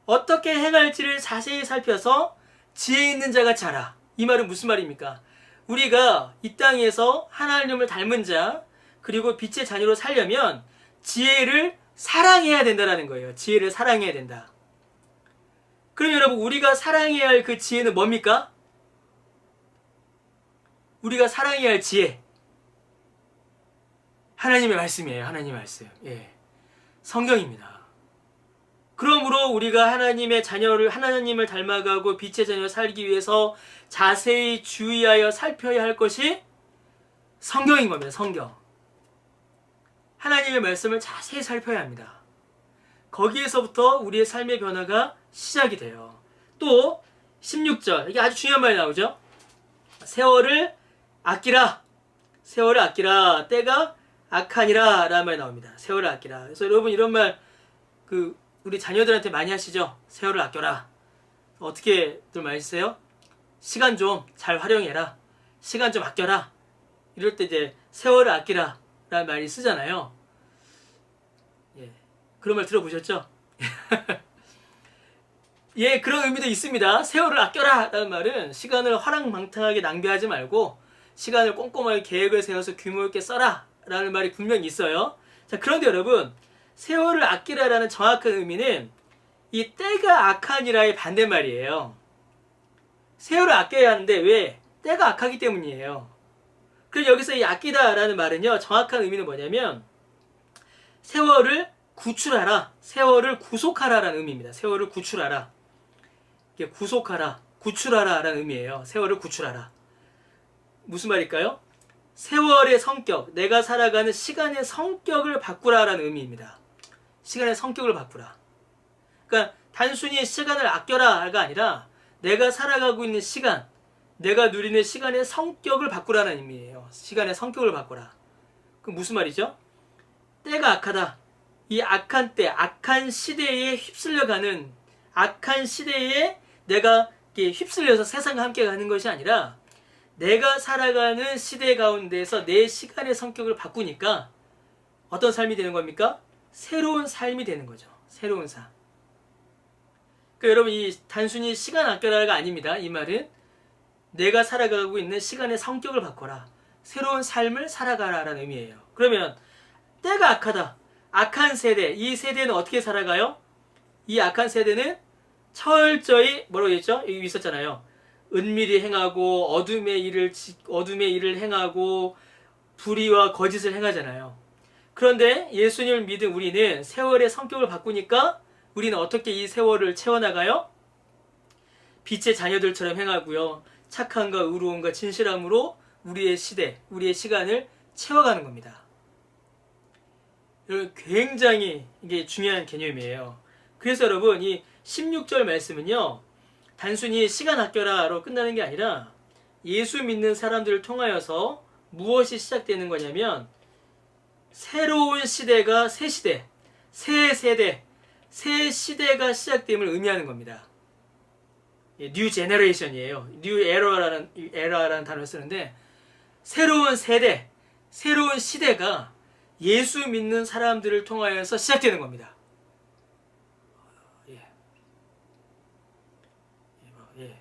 어떻게 행할지를 자세히 살펴서 지혜 있는 자가 자라. 이 말은 무슨 말입니까? 우리가 이 땅에서 하나님을 닮은 자, 그리고 빛의 자녀로 살려면 지혜를 사랑해야 된다는 거예요. 지혜를 사랑해야 된다. 그럼 여러분, 우리가 사랑해야 할 그 지혜는 뭡니까? 우리가 사랑해야 할 지혜. 하나님의 말씀이에요. 하나님의 말씀. 예. 성경입니다. 그러므로 우리가 하나님을 닮아가고 빛의 자녀로 살기 위해서 자세히 주의하여 살펴야 할 것이 성경인 겁니다. 성경. 하나님의 말씀을 자세히 살펴야 합니다. 거기에서부터 우리의 삶의 변화가 시작이 돼요. 또 16절, 이게 아주 중요한 말이 나오죠. 세월을 아끼라. 세월을 아끼라. 때가 악하니라 라는 말이 나옵니다. 세월을 아끼라. 그래서 여러분, 이런 말 우리 자녀들한테 많이 하시죠? 세월을 아껴라. 어떻게들 많이 쓰세요? 시간 좀 잘 활용해라. 시간 좀 아껴라. 이럴 때 이제 세월을 아끼라 라는 말이 쓰잖아요. 예. 그런 말 들어보셨죠? 예, 그런 의미도 있습니다. 세월을 아껴라 라는 말은 시간을 화랑망탕하게 낭비하지 말고 시간을 꼼꼼하게 계획을 세워서 규모 있게 써라 라는 말이 분명히 있어요. 자, 그런데 여러분, 세월을 아끼라라는 정확한 의미는 이 때가 악하니라의 반대말이에요. 세월을 아껴야 하는데 왜? 때가 악하기 때문이에요. 그래서 여기서 이 아끼다라는 말은요, 정확한 의미는 뭐냐면 세월을 구출하라, 세월을 구속하라라는 의미입니다. 세월을 구출하라. 이게 구속하라, 구출하라라는 의미예요. 세월을 구출하라. 무슨 말일까요? 세월의 성격, 내가 살아가는 시간의 성격을 바꾸라라는 의미입니다. 시간의 성격을 바꾸라. 그러니까 단순히 시간을 아껴라가 아니라 내가 살아가고 있는 시간, 내가 누리는 시간의 성격을 바꾸라는 의미예요. 시간의 성격을 바꾸라. 그럼 무슨 말이죠? 때가 악하다. 이 악한 때, 악한 시대에 휩쓸려가는, 악한 시대에 내가 휩쓸려서 세상과 함께 가는 것이 아니라 내가 살아가는 시대 가운데서 내 시간의 성격을 바꾸니까 어떤 삶이 되는 겁니까? 새로운 삶이 되는 거죠. 새로운 삶. 그러니까 여러분, 이 단순히 시간 아껴라가 아닙니다. 이 말은 내가 살아가고 있는 시간의 성격을 바꿔라. 새로운 삶을 살아가라라는 의미예요. 그러면 때가 악하다. 악한 세대. 이 세대는 어떻게 살아가요? 이 악한 세대는 철저히 뭐라고 했죠? 여기 있었잖아요. 은밀히 행하고 어둠의 일을 행하고 불의와 거짓을 행하잖아요. 그런데 예수님을 믿은 우리는 세월의 성격을 바꾸니까 우리는 어떻게 이 세월을 채워나가요? 빛의 자녀들처럼 행하고요. 착함과 의로움과 진실함으로 우리의 시대, 우리의 시간을 채워가는 겁니다. 굉장히 이게 중요한 개념이에요. 그래서 여러분, 이 16절 말씀은요, 단순히 시간 아껴라로 끝나는 게 아니라 예수 믿는 사람들을 통하여서 무엇이 시작되는 거냐면 새로운 시대가 새 시대, 새 세대, 새 시대가 시작됨을 의미하는 겁니다. 뉴 제너레이션이에요. 뉴 에러라는 단어를 쓰는데 새로운 세대, 새로운 시대가 예수 믿는 사람들을 통하여서 시작되는 겁니다. 예.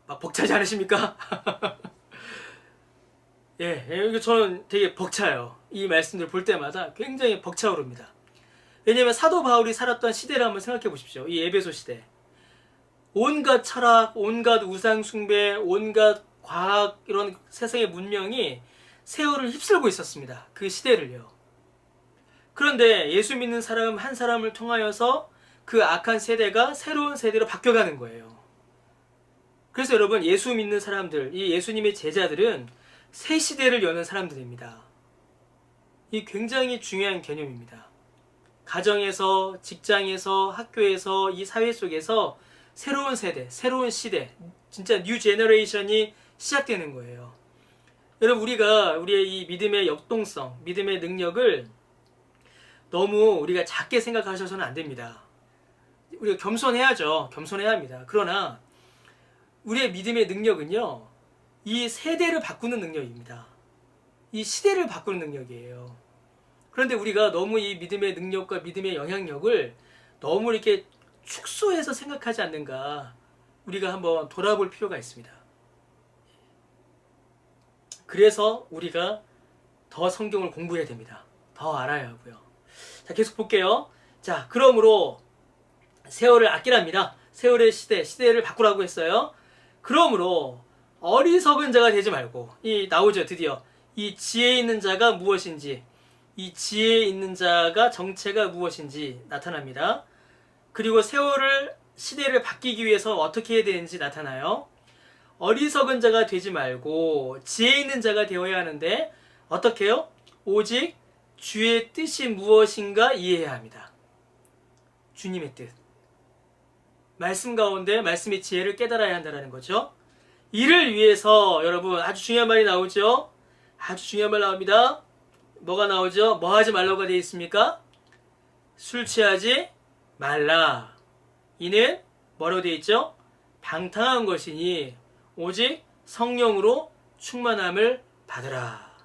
막 벅차지 않으십니까? 예, 이거 저는 되게 벅차요. 이 말씀들 볼 때마다 굉장히 벅차오릅니다. 왜냐면 사도 바울이 살았던 시대를 한번 생각해 보십시오. 이 에베소 시대. 온갖 철학, 온갖 우상 숭배, 온갖 과학 이런 세상의 문명이 세월을 휩쓸고 있었습니다. 그 시대를요. 그런데 예수 믿는 사람 한 사람을 통하여서 그 악한 세대가 새로운 세대로 바뀌어가는 거예요. 그래서 여러분, 예수 믿는 사람들, 이 예수님의 제자들은 새 시대를 여는 사람들입니다. 이 굉장히 중요한 개념입니다. 가정에서, 직장에서, 학교에서, 이 사회 속에서 새로운 세대, 새로운 시대, 진짜 뉴 제너레이션이 시작되는 거예요. 여러분, 우리의 이 믿음의 역동성, 믿음의 능력을 너무 우리가 작게 생각하셔서는 안 됩니다. 우리가 겸손해야죠. 겸손해야 합니다. 그러나 우리의 믿음의 능력은요, 이 세대를 바꾸는 능력입니다. 이 시대를 바꾸는 능력이에요. 그런데 우리가 너무 이 믿음의 능력과 믿음의 영향력을 너무 이렇게 축소해서 생각하지 않는가, 우리가 한번 돌아볼 필요가 있습니다. 그래서 우리가 더 성경을 공부해야 됩니다. 더 알아야 하고요. 자, 계속 볼게요. 자, 그러므로 세월을 아끼랍니다. 세월의 시대를 바꾸라고 했어요. 그러므로 어리석은 자가 되지 말고, 나오죠, 드디어. 이 지혜 있는 자가 무엇인지, 이 지혜 있는 자가 정체가 무엇인지 나타납니다. 그리고 시대를 바뀌기 위해서 어떻게 해야 되는지 나타나요. 어리석은 자가 되지 말고 지혜 있는 자가 되어야 하는데, 어떻게 해요? 오직 주의 뜻이 무엇인가 이해해야 합니다. 주님의 뜻. 말씀 가운데 말씀의 지혜를 깨달아야 한다는 거죠. 이를 위해서 여러분, 아주 중요한 말이 나오죠. 아주 중요한 말 나옵니다. 뭐가 나오죠? 뭐 하지 말라고 되어 있습니까? 술 취하지 말라. 이는 뭐라고 되어 있죠? 방탕한 것이니 오직 성령으로 충만함을 받으라.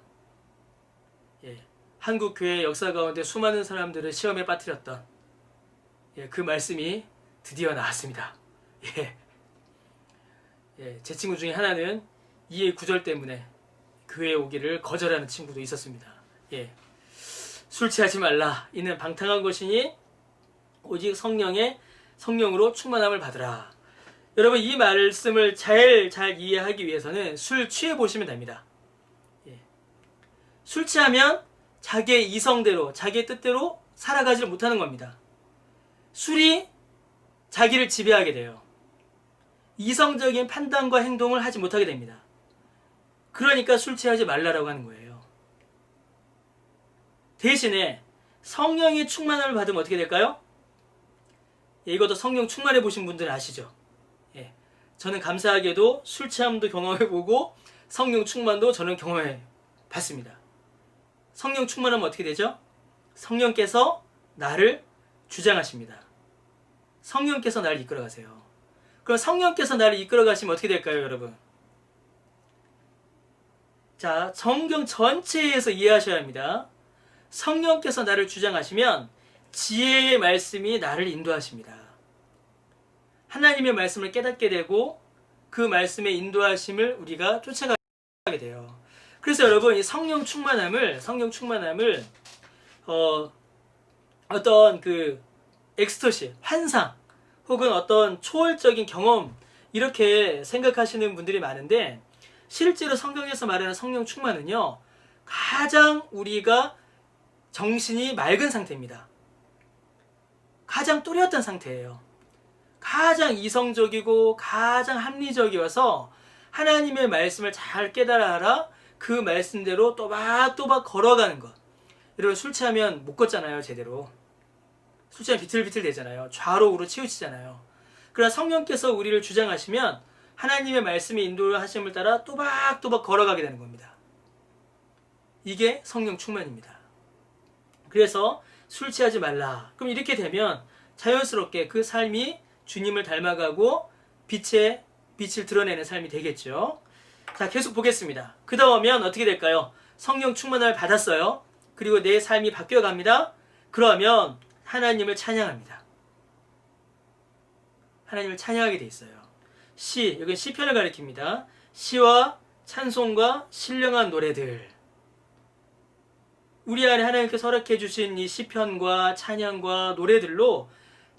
예, 한국 교회 역사 가운데 수많은 사람들을 시험에 빠뜨렸던, 그 말씀이 드디어 나왔습니다. 제 친구 중에 하나는 이 구절 때문에 교회에 오기를 거절하는 친구도 있었습니다. 술 취하지 말라. 이는 방탕한 것이니 오직 성령으로 충만함을 받으라. 여러분, 이 말씀을 잘 이해하기 위해서는 술 취해 보시면 됩니다. 술 취하면 자기의 이성대로, 자기의 뜻대로 살아가지 못하는 겁니다. 술이 자기를 지배하게 돼요. 이성적인 판단과 행동을 하지 못하게 됩니다. 그러니까 술 취하지 말라라고 하는 거예요. 대신에 성령의 충만함을 받으면 어떻게 될까요? 이것도 성령 충만해 보신 분들은 아시죠? 저는 감사하게도 술 취함도 경험해보고 성령 충만도 저는 경험해 봤습니다. 성령 충만하면 어떻게 되죠? 성령께서 나를 주장하십니다. 성령께서 나를 이끌어가세요. 그럼 성령께서 나를 이끌어가시면 어떻게 될까요, 여러분? 자, 성경 전체에서 이해하셔야 합니다. 성령께서 나를 주장하시면 지혜의 말씀이 나를 인도하십니다. 하나님의 말씀을 깨닫게 되고 그 말씀의 인도하심을 우리가 쫓아가게 돼요. 그래서 여러분, 이 성령 충만함을 어떤 엑스터시, 환상, 혹은 어떤 초월적인 경험, 이렇게 생각하시는 분들이 많은데, 실제로 성경에서 말하는 성령 충만은요, 가장 우리가 정신이 맑은 상태입니다. 가장 또렷한 상태예요. 가장 이성적이고 가장 합리적이어서 하나님의 말씀을 잘 깨달아라, 그 말씀대로 또박또박 걸어가는 것. 여러분, 술 취하면 못 걷잖아요, 제대로. 술 취하면 비틀비틀 되잖아요. 좌로 우로 치우치잖아요. 그러나 성령께서 우리를 주장하시면 하나님의 말씀의 인도하심을 따라 또박또박 걸어가게 되는 겁니다. 이게 성령 충만입니다. 그래서 술 취하지 말라. 그럼 이렇게 되면 자연스럽게 그 삶이 주님을 닮아가고 빛을 드러내는 삶이 되겠죠. 자, 계속 보겠습니다. 그 다음은 어떻게 될까요? 성령 충만을 받았어요. 그리고 내 삶이 바뀌어갑니다. 그러면 하나님을 찬양합니다. 하나님을 찬양하게 돼 있어요. 시, 여기 시편을 가리킵니다. 시와 찬송과 신령한 노래들. 우리 안에 하나님께서 허락해 주신 이 시편과 찬양과 노래들로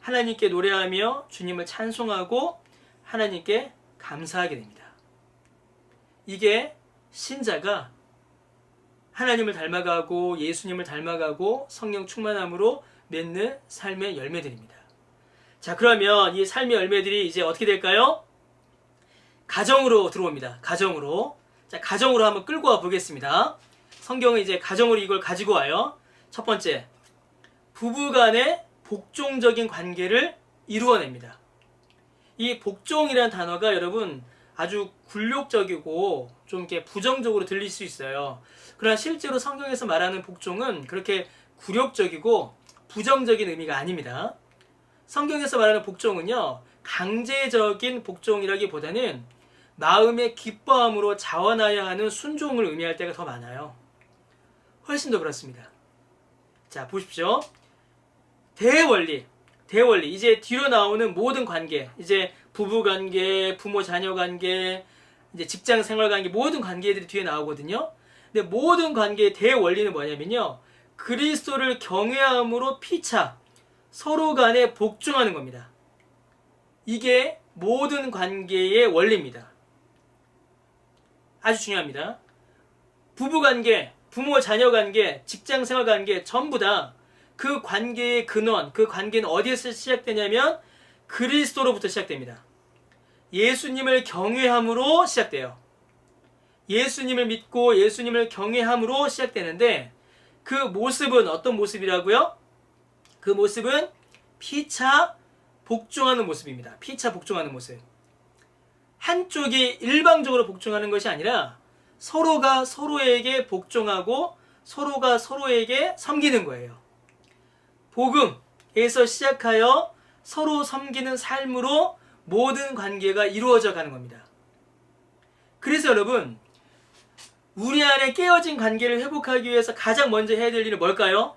하나님께 노래하며 주님을 찬송하고 하나님께 감사하게 됩니다. 이게 신자가 하나님을 닮아가고 예수님을 닮아가고 성령 충만함으로 맺는 삶의 열매들입니다. 자, 그러면 이 삶의 열매들이 이제 어떻게 될까요? 가정으로 들어옵니다. 가정으로. 자, 가정으로 한번 끌고 와 보겠습니다. 성경은 이제 가정으로 이걸 가지고 와요. 첫 번째, 부부 간의 복종적인 관계를 이루어냅니다. 이 복종이라는 단어가 여러분 아주 굴욕적이고 좀 이렇게 부정적으로 들릴 수 있어요. 그러나 실제로 성경에서 말하는 복종은 그렇게 굴욕적이고 부정적인 의미가 아닙니다. 성경에서 말하는 복종은요, 강제적인 복종이라기보다는 마음의 기뻐함으로 자원하여 하는 순종을 의미할 때가 더 많아요. 훨씬 더 그렇습니다. 자, 보십시오. 대원리. 이제 뒤로 나오는 모든 관계, 이제 부부 관계, 부모 자녀 관계, 이제 직장 생활 관계, 모든 관계들이 뒤에 나오거든요. 근데 모든 관계의 대원리는 뭐냐면요, 그리스도를 경외함으로 피차 서로 간에 복종하는 겁니다. 이게 모든 관계의 원리입니다. 아주 중요합니다. 부부 관계, 부모 자녀 관계, 직장 생활 관계 전부 다 그 관계의 근원, 그 관계는 어디에서 시작되냐면 그리스도로부터 시작됩니다. 예수님을 경외함으로 시작돼요. 예수님을 믿고 예수님을 경외함으로 시작되는데 그 모습은 어떤 모습이라고요? 그 모습은 피차 복종하는 모습입니다. 피차 복종하는 모습. 한쪽이 일방적으로 복종하는 것이 아니라 서로가 서로에게 복종하고 서로가 서로에게 섬기는 거예요. 복음에서 시작하여 서로 섬기는 삶으로 모든 관계가 이루어져 가는 겁니다. 그래서 여러분, 우리 안에 깨어진 관계를 회복하기 위해서 가장 먼저 해야 될 일은 뭘까요?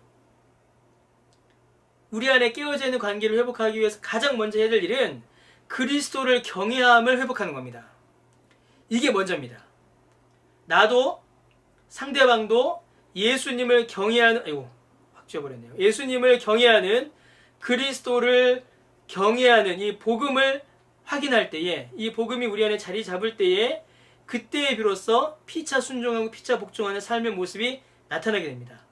우리 안에 깨어져 있는 관계를 회복하기 위해서 가장 먼저 해야 될 일은 그리스도를 경외함을 회복하는 겁니다. 이게 먼저입니다. 나도 상대방도 예수님을 경외하는, 지워버렸네요. 예수님을 경외하는, 그리스도를 경외하는 이 복음을 확인할 때에, 이 복음이 우리 안에 자리 잡을 때에, 그때에 비로소 피차 순종하고 피차 복종하는 삶의 모습이 나타나게 됩니다.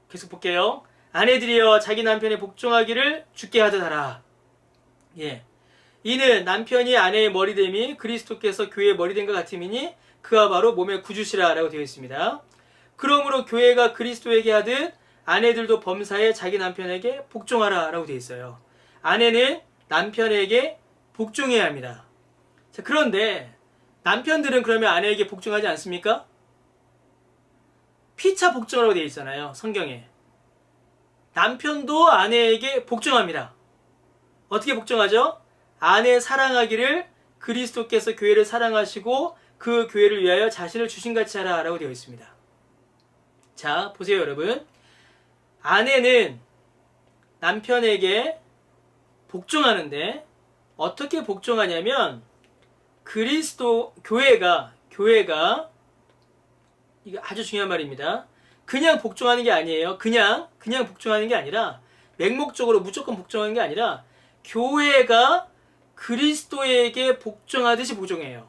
계속 볼게요. 아내들이여 자기 남편의 복종하기를 주께 하듯 하라. 예. 이는 남편이 아내의 머리됨이 그리스도께서 교회의 머리된 것 같음이니 그와 바로 몸의 구주시라 라고 되어 있습니다. 그러므로 교회가 그리스도에게 하듯 아내들도 범사에 자기 남편에게 복종하라 라고 되어 있어요. 아내는 남편에게 복종해야 합니다. 자, 그런데 남편들은 그러면 아내에게 복종하지 않습니까? 피차 복종하라고 되어 있잖아요. 성경에. 남편도 아내에게 복종합니다. 어떻게 복종하죠? 아내 사랑하기를 그리스도께서 교회를 사랑하시고 그 교회를 위하여 자신을 주신같이 하라 라고 되어 있습니다. 자, 보세요 여러분. 아내는 남편에게 복종하는데 어떻게 복종하냐면 그리스도 교회가 이거 아주 중요한 말입니다. 그냥 복종하는 게 아니에요. 그냥 복종하는 게 아니라 맹목적으로 무조건 복종하는 게 아니라 교회가 그리스도에게 복종하듯이 복종해요.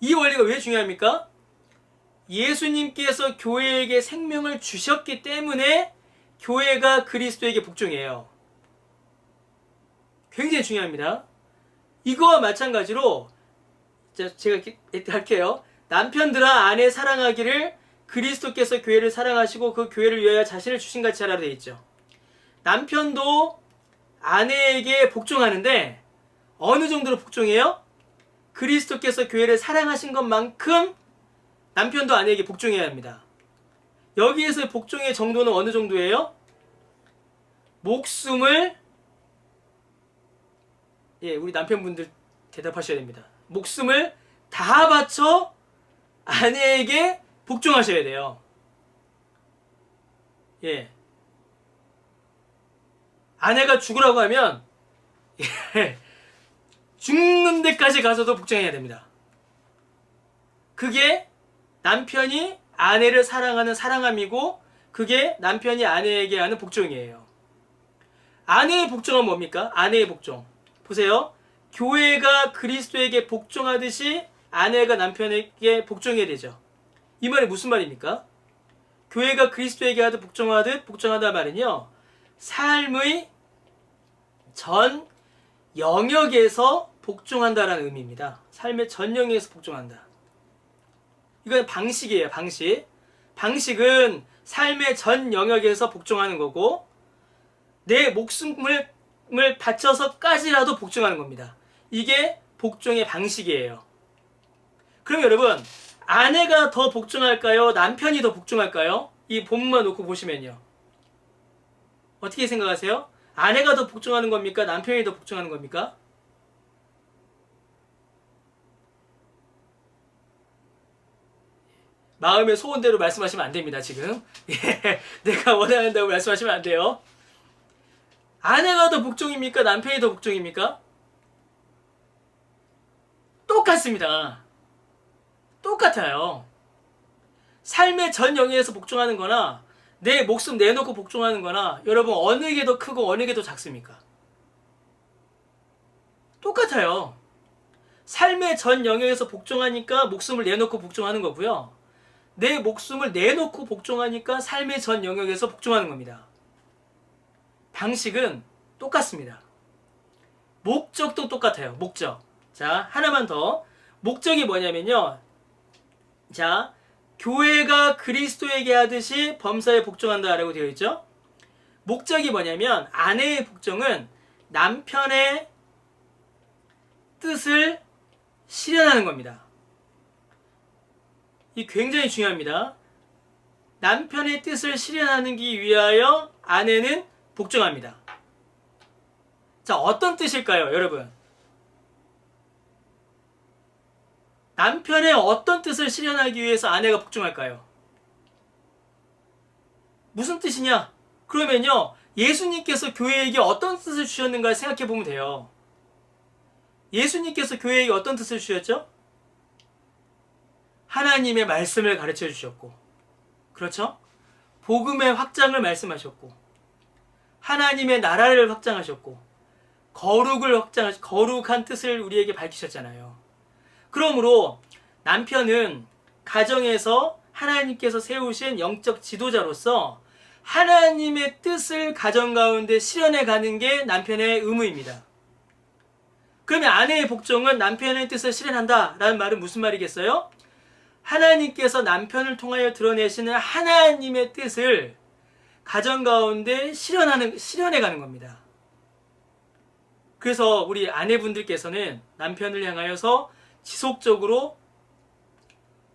이 원리가 왜 중요합니까? 예수님께서 교회에게 생명을 주셨기 때문에 교회가 그리스도에게 복종해요. 굉장히 중요합니다. 이거와 마찬가지로 제가 할게요. 남편들아 아내 사랑하기를 그리스도께서 교회를 사랑하시고 그 교회를 위하여 자신을 주신같이 하라 되어 있죠. 남편도 아내에게 복종하는데 어느 정도로 복종해요? 그리스도께서 교회를 사랑하신 것만큼 남편도 아내에게 복종해야 합니다. 여기에서 복종의 정도는 어느 정도예요? 목숨을, 우리 남편분들 대답하셔야 됩니다. 목숨을 다 바쳐 아내에게 복종하셔야 돼요. 아내가 죽으라고 하면 죽는 데까지 가서도 복종해야 됩니다. 그게 남편이 아내를 사랑하는 사랑함이고 그게 남편이 아내에게 하는 복종이에요. 아내의 복종은 뭡니까? 아내의 복종. 보세요. 교회가 그리스도에게 복종하듯이 아내가 남편에게 복종해야 되죠. 이 말이 무슨 말입니까? 교회가 그리스도에게 하듯 복종하다 말은요. 삶의 전 영역에서 복종한다라는 의미입니다. 삶의 전 영역에서 복종한다. 이건 방식이에요. 방식. 방식은 삶의 전 영역에서 복종하는 거고 내 목숨을 바쳐서까지라도 복종하는 겁니다. 이게 복종의 방식이에요. 그럼 여러분 아내가 더 복종할까요? 남편이 더 복종할까요? 이 본문만 놓고 보시면요. 어떻게 생각하세요? 아내가 더 복종하는 겁니까? 남편이 더 복종하는 겁니까? 마음의 소원대로 말씀하시면 안 됩니다, 지금. 내가 원한다고 말씀하시면 안 돼요. 아내가 더 복종입니까? 남편이 더 복종입니까? 똑같습니다. 똑같아요. 삶의 전 영역에서 복종하는 거나 내 목숨 내놓고 복종하는 거나 여러분 어느 게 더 크고 어느 게 더 작습니까? 똑같아요. 삶의 전 영역에서 복종하니까 목숨을 내놓고 복종하는 거고요. 내 목숨을 내놓고 복종하니까 삶의 전 영역에서 복종하는 겁니다. 방식은 똑같습니다. 목적도 똑같아요. 목적. 자, 하나만 더. 목적이 뭐냐면요. 자, 교회가 그리스도에게 하듯이 범사에 복종한다라고 되어 있죠. 목적이 뭐냐면 아내의 복종은 남편의 뜻을 실현하는 겁니다. 이 굉장히 중요합니다. 남편의 뜻을 실현하기 위하여 아내는 복종합니다. 자, 어떤 뜻일까요, 여러분? 남편의 어떤 뜻을 실현하기 위해서 아내가 복종할까요? 무슨 뜻이냐? 그러면요, 예수님께서 교회에게 어떤 뜻을 주셨는가 생각해 보면 돼요. 예수님께서 교회에게 어떤 뜻을 주셨죠? 하나님의 말씀을 가르쳐 주셨고, 그렇죠? 복음의 확장을 말씀하셨고, 하나님의 나라를 확장하셨고, 거룩한 뜻을 우리에게 밝히셨잖아요. 그러므로 남편은 가정에서 하나님께서 세우신 영적 지도자로서 하나님의 뜻을 가정 가운데 실현해 가는 게 남편의 의무입니다. 그러면 아내의 복종은 남편의 뜻을 실현한다 라는 말은 무슨 말이겠어요? 하나님께서 남편을 통하여 드러내시는 하나님의 뜻을 가정 가운데 실현해 가는 겁니다. 그래서 우리 아내분들께서는 남편을 향하여서 지속적으로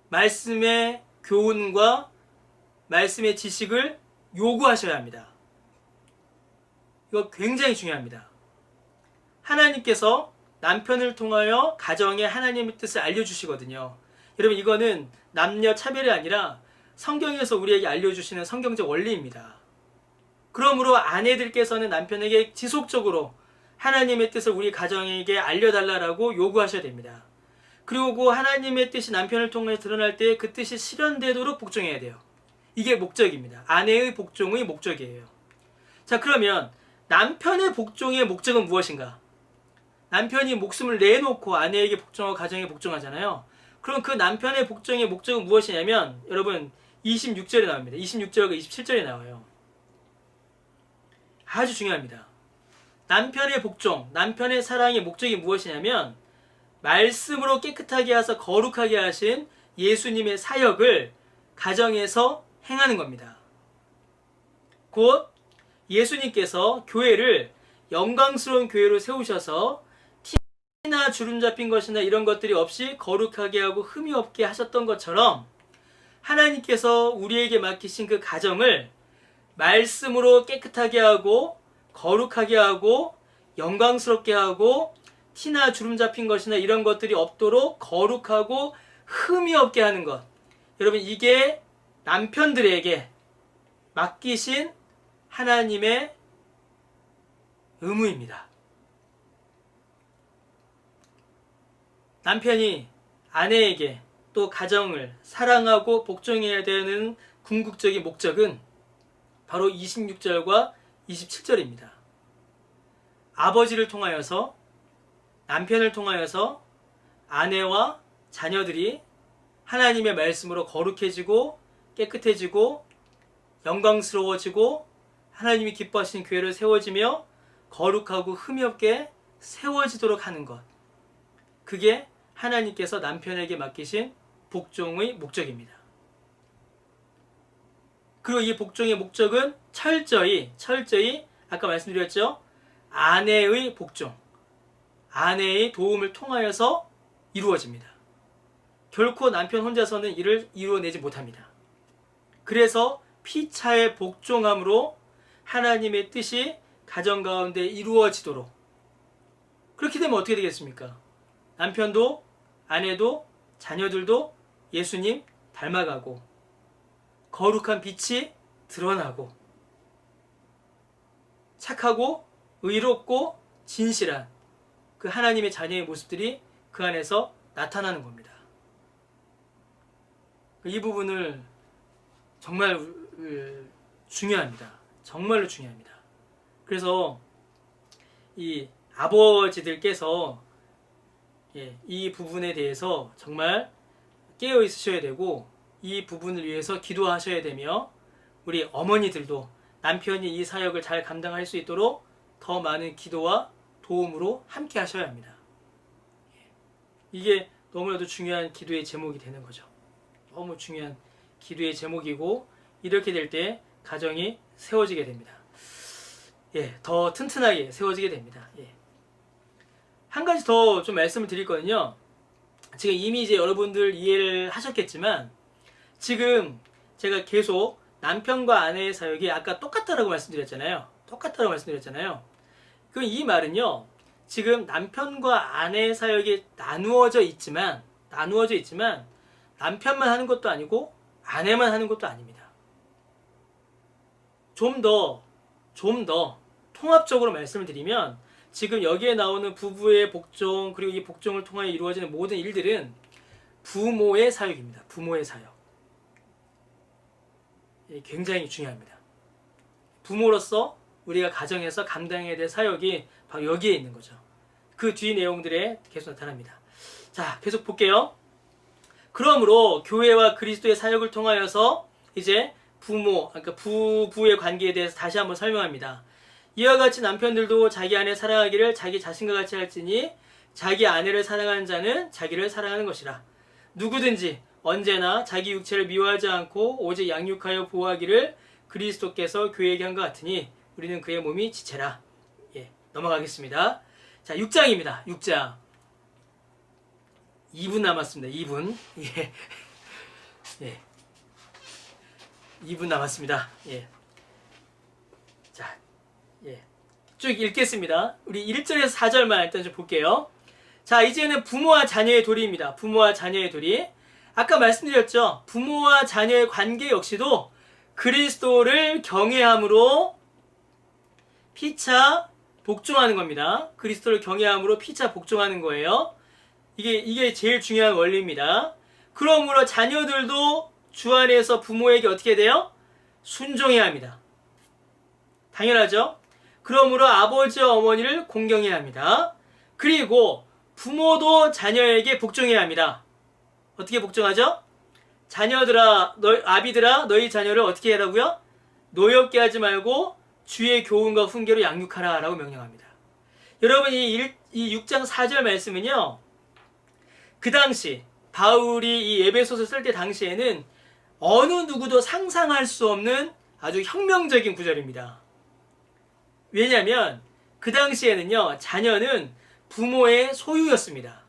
말씀의 교훈과 말씀의 지식을 요구하셔야 합니다. 이거 굉장히 중요합니다. 하나님께서 남편을 통하여 가정에 하나님의 뜻을 알려주시거든요. 여러분 이거는 남녀 차별이 아니라 성경에서 우리에게 알려주시는 성경적 원리입니다. 그러므로 아내들께서는 남편에게 지속적으로 하나님의 뜻을 우리 가정에게 알려달라고 요구하셔야 됩니다. 그리고 하나님의 뜻이 남편을 통해 드러날 때 그 뜻이 실현되도록 복종해야 돼요. 이게 목적입니다. 아내의 복종의 목적이에요. 자, 그러면 남편의 복종의 목적은 무엇인가? 남편이 목숨을 내놓고 아내에게 복종하고 가정에 복종하잖아요. 그럼 그 남편의 복종의 목적은 무엇이냐면 여러분 26절에 나옵니다. 26절과 27절에 나와요. 아주 중요합니다. 남편의 복종, 남편의 사랑의 목적이 무엇이냐면 말씀으로 깨끗하게 하사 거룩하게 하신 예수님의 사역을 가정에서 행하는 겁니다. 곧 예수님께서 교회를 영광스러운 교회로 세우셔서 티나 주름 잡힌 것이나 이런 것들이 없이 거룩하게 하고 흠이 없게 하셨던 것처럼 하나님께서 우리에게 맡기신 그 가정을 말씀으로 깨끗하게 하고 거룩하게 하고 영광스럽게 하고 티나 주름 잡힌 것이나 이런 것들이 없도록 거룩하고 흠이 없게 하는 것. 여러분 이게 남편들에게 맡기신 하나님의 의무입니다. 남편이 아내에게 또 가정을 사랑하고 복종해야 되는 궁극적인 목적은 바로 26절과 27절입니다. 아버지를 통하여서, 남편을 통하여서 아내와 자녀들이 하나님의 말씀으로 거룩해지고 깨끗해지고 영광스러워지고 하나님이 기뻐하시는 교회를 세워지며 거룩하고 흠이 없게 세워지도록 하는 것. 그게 하나님께서 남편에게 맡기신 복종의 목적입니다. 그리고 이 복종의 목적은 철저히 아까 말씀드렸죠? 아내의 복종, 아내의 도움을 통하여서 이루어집니다. 결코 남편 혼자서는 이를 이루어내지 못합니다. 그래서 피차의 복종함으로 하나님의 뜻이 가정 가운데 이루어지도록, 그렇게 되면 어떻게 되겠습니까? 남편도 아내도 자녀들도 예수님 닮아가고 거룩한 빛이 드러나고 착하고 의롭고 진실한 그 하나님의 자녀의 모습들이 그 안에서 나타나는 겁니다. 이 부분을 정말 중요합니다. 정말로 중요합니다. 그래서 이 아버지들께서 이 부분에 대해서 정말 깨어 있으셔야 되고 이 부분을 위해서 기도하셔야 되며, 우리 어머니들도 남편이 이 사역을 잘 감당할 수 있도록 더 많은 기도와 도움으로 함께 하셔야 합니다. 이게 너무나도 중요한 기도의 제목이 되는 거죠. 너무 중요한 기도의 제목이고, 이렇게 될 때 가정이 세워지게 됩니다. 더 튼튼하게 세워지게 됩니다. 한 가지 더 좀 말씀을 드릴 거는요. 지금 이미 이제 여러분들 이해를 하셨겠지만, 지금 제가 계속 남편과 아내의 사역이 아까 똑같다라고 말씀드렸잖아요. 그럼 이 말은요, 지금 남편과 아내의 사역이 나누어져 있지만 남편만 하는 것도 아니고 아내만 하는 것도 아닙니다. 좀 더 통합적으로 말씀을 드리면, 지금 여기에 나오는 부부의 복종, 그리고 이 복종을 통하여 이루어지는 모든 일들은 부모의 사역입니다. 부모의 사역. 굉장히 중요합니다. 부모로서 우리가 가정에서 감당해야 될 사역이 바로 여기에 있는 거죠. 그 뒤 내용들에 계속 나타납니다. 자, 계속 볼게요. 그러므로 교회와 그리스도의 사역을 통하여서 이제 그러니까 부부의 관계에 대해서 다시 한번 설명합니다. 이와 같이 남편들도 자기 아내 사랑하기를 자기 자신과 같이 할지니 자기 아내를 사랑하는 자는 자기를 사랑하는 것이라. 누구든지 언제나 자기 육체를 미워하지 않고 오직 양육하여 보호하기를 그리스도께서 교회에게 한 것 같으니 우리는 그의 몸이 지체라. 넘어가겠습니다. 자, 6장입니다. 6장. 2분 남았습니다. 2분. 2분 남았습니다. 자, 쭉 읽겠습니다. 우리 1절에서 4절만 일단 좀 볼게요. 자, 이제는 부모와 자녀의 도리입니다. 부모와 자녀의 도리. 아까 말씀드렸죠. 부모와 자녀의 관계 역시도 그리스도를 경외함으로 피차 복종하는 겁니다. 그리스도를 경외함으로 피차 복종하는 거예요. 이게 제일 중요한 원리입니다. 그러므로 자녀들도 주 안에서 부모에게 어떻게 돼요? 순종해야 합니다. 당연하죠? 그러므로 아버지와 어머니를 공경해야 합니다. 그리고 부모도 자녀에게 복종해야 합니다. 어떻게 복종하죠? 자녀들아, 아비들아, 너희 자녀를 어떻게 하라고요? 노엽게 하지 말고 주의 교훈과 훈계로 양육하라 라고 명령합니다. 여러분, 이 6장 4절 말씀은요, 그 당시 바울이 이 에베소서 쓸 때 당시에는 어느 누구도 상상할 수 없는 아주 혁명적인 구절입니다. 왜냐하면 그 당시에는요, 자녀는 부모의 소유였습니다.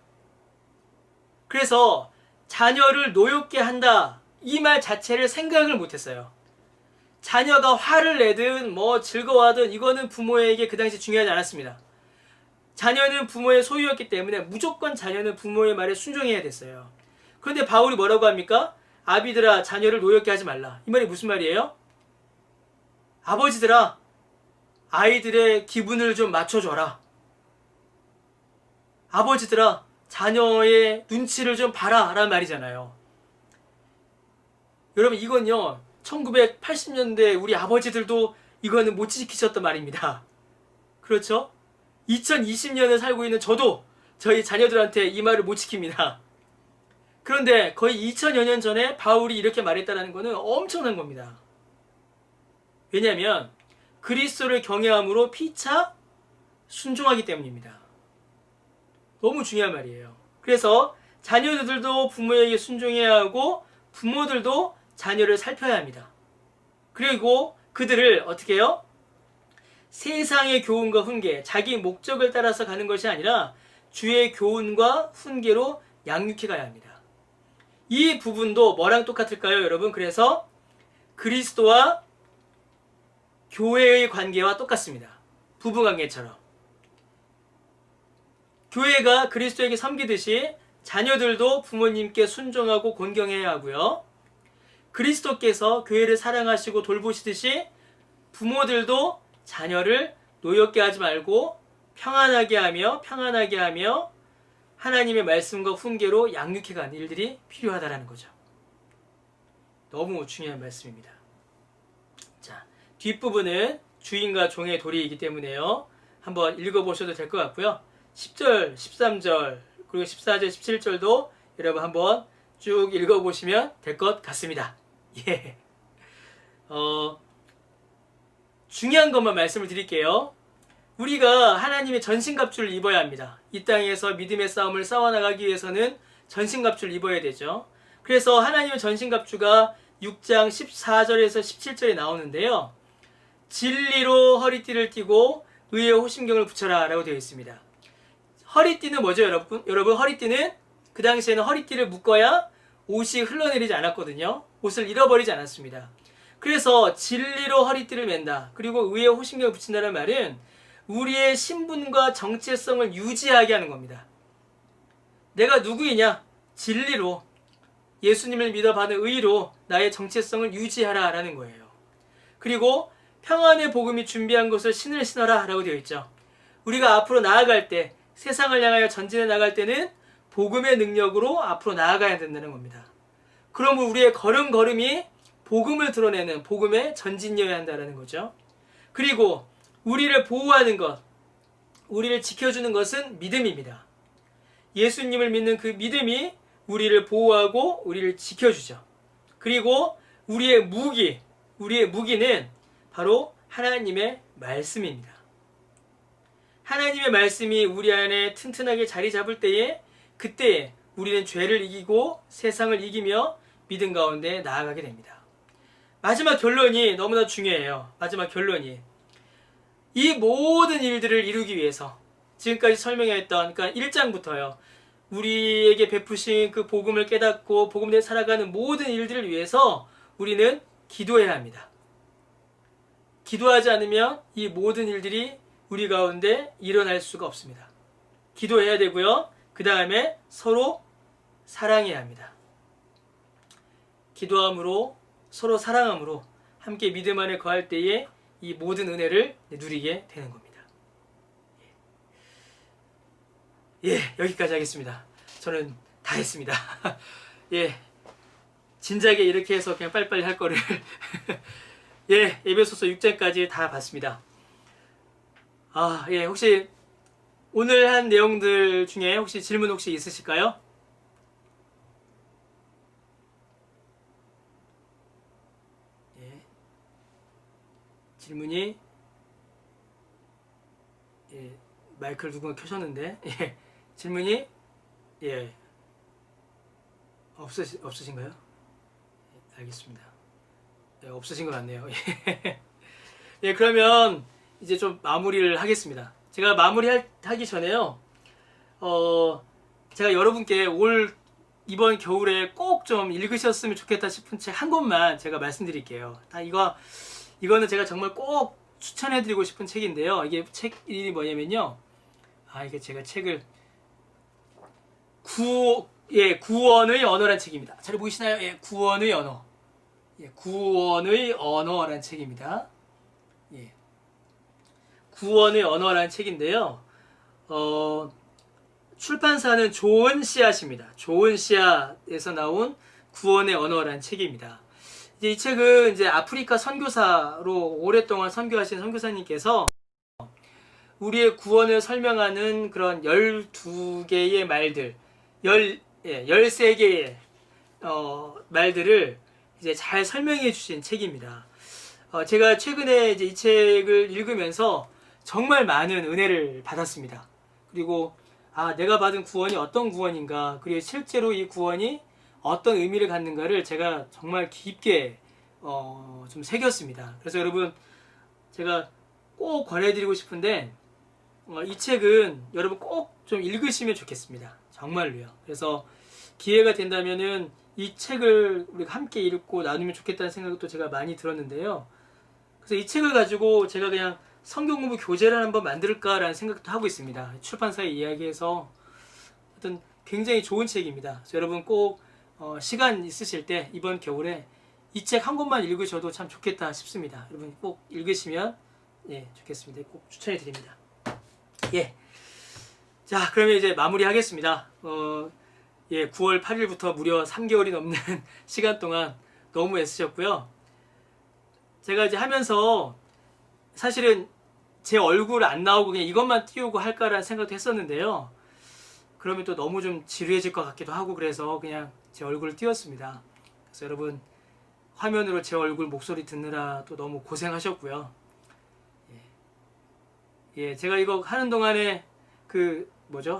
그래서 자녀를 노엽게 한다, 이 말 자체를 생각을 못했어요. 자녀가 화를 내든 즐거워하든 이거는 부모에게 그 당시 중요하지 않았습니다. 자녀는 부모의 소유였기 때문에 무조건 자녀는 부모의 말에 순종해야 됐어요. 그런데 바울이 뭐라고 합니까? 아비들아, 자녀를 노엽게 하지 말라. 이 말이 무슨 말이에요? 아버지들아, 아이들의 기분을 좀 맞춰줘라. 아버지들아, 자녀의 눈치를 좀 봐라 라는 말이잖아요. 여러분 이건요 1980년대 우리 아버지들도 이거는 못 지키셨던 말입니다. 그렇죠? 2020년을 살고 있는 저도 저희 자녀들한테 이 말을 못 지킵니다. 그런데 거의 2000여 년 전에 바울이 이렇게 말했다는 것은 엄청난 겁니다. 왜냐하면 그리스도를 경외함으로 피차 순종하기 때문입니다. 너무 중요한 말이에요. 그래서 자녀들도 부모에게 순종해야 하고 부모들도 자녀를 살펴야 합니다. 그리고 그들을 어떻게 해요? 세상의 교훈과 훈계, 자기 목적을 따라서 가는 것이 아니라 주의 교훈과 훈계로 양육해 가야 합니다. 이 부분도 뭐랑 똑같을까요, 여러분? 그래서 그리스도와 교회의 관계와 똑같습니다. 부부관계처럼. 교회가 그리스도에게 섬기듯이 자녀들도 부모님께 순종하고 존경해야 하고요. 그리스도께서 교회를 사랑하시고 돌보시듯이 부모들도 자녀를 노엽게 하지 말고 평안하게 하며 하나님의 말씀과 훈계로 양육해가는 일들이 필요하다는 거죠. 너무 중요한 말씀입니다. 자, 뒷부분은 주인과 종의 도리이기 때문에요. 한번 읽어보셔도 될 것 같고요. 10절, 13절, 그리고 14절, 17절도 여러분 한번 쭉 읽어보시면 될 것 같습니다. 예. 중요한 것만 말씀을 드릴게요. 우리가 하나님의 전신갑주를 입어야 합니다. 이 땅에서 믿음의 싸움을 싸워나가기 위해서는 전신갑주를 입어야 되죠. 그래서 하나님의 전신갑주가 6장 14절에서 17절에 나오는데요. 진리로 허리띠를 띠고 의의 호심경을 붙여라 라고 되어 있습니다. 허리띠는 뭐죠, 여러분? 여러분, 허리띠는 그 당시에는 허리띠를 묶어야 옷이 흘러내리지 않았거든요. 옷을 잃어버리지 않았습니다. 그래서 진리로 허리띠를 맨다. 그리고 의의 호심경을 붙인다는 말은 우리의 신분과 정체성을 유지하게 하는 겁니다. 내가 누구이냐? 진리로 예수님을 믿어 받은 의로 나의 정체성을 유지하라 라는 거예요. 그리고 평안의 복음이 준비한 것을 신을 신어라 라고 되어 있죠. 우리가 앞으로 나아갈 때, 세상을 향하여 전진해 나갈 때는 복음의 능력으로 앞으로 나아가야 된다는 겁니다. 그러면 우리의 걸음걸음이 복음을 드러내는 복음의 전진이어야 한다는 거죠. 그리고 우리를 보호하는 것, 우리를 지켜주는 것은 믿음입니다. 예수님을 믿는 그 믿음이 우리를 보호하고 우리를 지켜주죠. 그리고 우리의 무기는 바로 하나님의 말씀입니다. 하나님의 말씀이 우리 안에 튼튼하게 자리 잡을 때에 그때 우리는 죄를 이기고 세상을 이기며 믿음 가운데 나아가게 됩니다. 마지막 결론이 너무나 중요해요. 마지막 결론이 이 모든 일들을 이루기 위해서 지금까지 설명했던 그러니까 1장부터요. 우리에게 베푸신 그 복음을 깨닫고 복음대로 살아가는 모든 일들을 위해서 우리는 기도해야 합니다. 기도하지 않으면 이 모든 일들이 우리 가운데 일어날 수가 없습니다. 기도해야 되고요. 그 다음에 서로 사랑해야 합니다. 기도함으로 서로 사랑함으로 함께 믿음 안에 거할 때에 이 모든 은혜를 누리게 되는 겁니다. 예, 여기까지 하겠습니다. 저는 다 했습니다. 예, 진작에 이렇게 해서 그냥 빨리빨리 할 거를 예, 에베소서 6장까지 다 봤습니다. 아, 예, 혹시 오늘 한 내용들 중에 혹시 질문 혹시 있으실까요? 예, 질문이 예, 마이크를 누군가 켜셨는데 예, 질문이 예, 없으신가요? 예, 알겠습니다. 예, 없으신 것 같네요. 예. 예, 그러면 이제 좀 마무리를 하겠습니다. 제가 마무리하기 전에요. 제가 여러분께 이번 겨울에 꼭 좀 읽으셨으면 좋겠다 싶은 책 한 권만 제가 말씀드릴게요. 이거는 제가 정말 꼭 추천해드리고 싶은 책인데요. 이게 책 이름이 뭐냐면요. 이게 제가 책을 구원의 언어란 책입니다. 잘 보이시나요? 예, 구원의 언어. 예, 구원의 언어란 책입니다. 예. 구원의 언어라는 책인데요. 출판사는 좋은 씨앗입니다. 좋은 씨앗에서 나온 구원의 언어라는 책입니다. 이제 이 책은 이제 아프리카 선교사로 오랫동안 선교하신 선교사님께서 우리의 구원을 설명하는 그런 12개의 말들, 13개의 말들을 이제 잘 설명해 주신 책입니다. 제가 최근에 이제 이 책을 읽으면서 정말 많은 은혜를 받았습니다. 그리고 내가 받은 구원이 어떤 구원인가, 그리고 실제로 이 구원이 어떤 의미를 갖는가를 제가 정말 깊게 좀 새겼습니다. 그래서 여러분, 제가 꼭 권해드리고 싶은데 이 책은 여러분 꼭 좀 읽으시면 좋겠습니다. 정말로요. 그래서 기회가 된다면은 이 책을 우리가 함께 읽고 나누면 좋겠다는 생각도 제가 많이 들었는데요. 그래서 이 책을 가지고 제가 그냥 성경 공부 교재를 한번 만들까라는 생각도 하고 있습니다. 출판사에 이야기해서 어떤 굉장히 좋은 책입니다. 그래서 여러분 꼭 시간 있으실 때 이번 겨울에 이 책 한 권만 읽으셔도 참 좋겠다 싶습니다. 여러분 꼭 읽으시면 좋겠습니다. 꼭 추천해 드립니다. 자, 그러면 이제 마무리하겠습니다. 9월 8일부터 무려 3개월이 넘는 시간 동안 너무 애쓰셨고요. 제가 이제 하면서 사실은 제 얼굴 안 나오고 그냥 이것만 띄우고 할까라는 생각도 했었는데요. 그러면 또 너무 좀 지루해질 것 같기도 하고 그래서 그냥 제 얼굴을 띄웠습니다. 그래서 여러분 화면으로 제 얼굴 목소리 듣느라 또 너무 고생하셨고요. 제가 이거 하는 동안에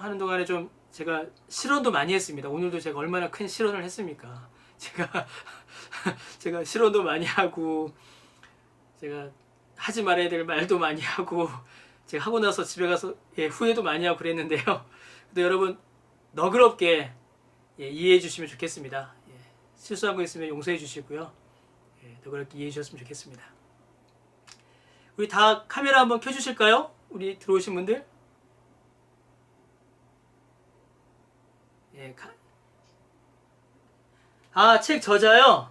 하는 동안에 좀 제가 실언도 많이 했습니다. 오늘도 제가 얼마나 큰 실언을 했습니까? 제가 실언도 많이 하고 제가 하지 말아야 될 말도 많이 하고 제가 하고 나서 집에 가서 후회도 많이 하고 그랬는데요. 근데 여러분 너그럽게 이해해 주시면 좋겠습니다. 실수한 거 있으면 용서해 주시고요. 너그럽게 이해해 주셨으면 좋겠습니다. 우리 다 카메라 한번 켜주실까요? 우리 들어오신 분들. 책 저자요.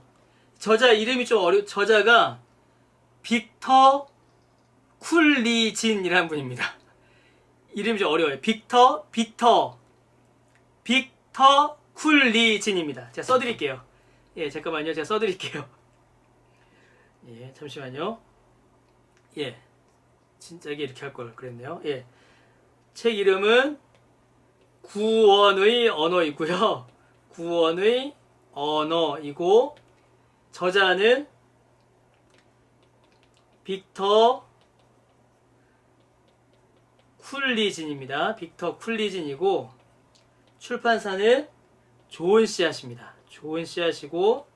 저자 이름이 좀 저자가 빅터 쿨리진이라는 분입니다. 이름이 좀 어려워요. 빅터 쿨리진입니다. 제가 써드릴게요. 잠깐만요. 제가 써드릴게요. 잠시만요. 진짜 이렇게 할 걸 그랬네요. 책 이름은 구원의 언어이고요. 구원의 언어이고 저자는 빅터 쿨리진입니다. 빅터 쿨리진이고 출판사는 좋은 씨앗입니다. 좋은 씨앗이고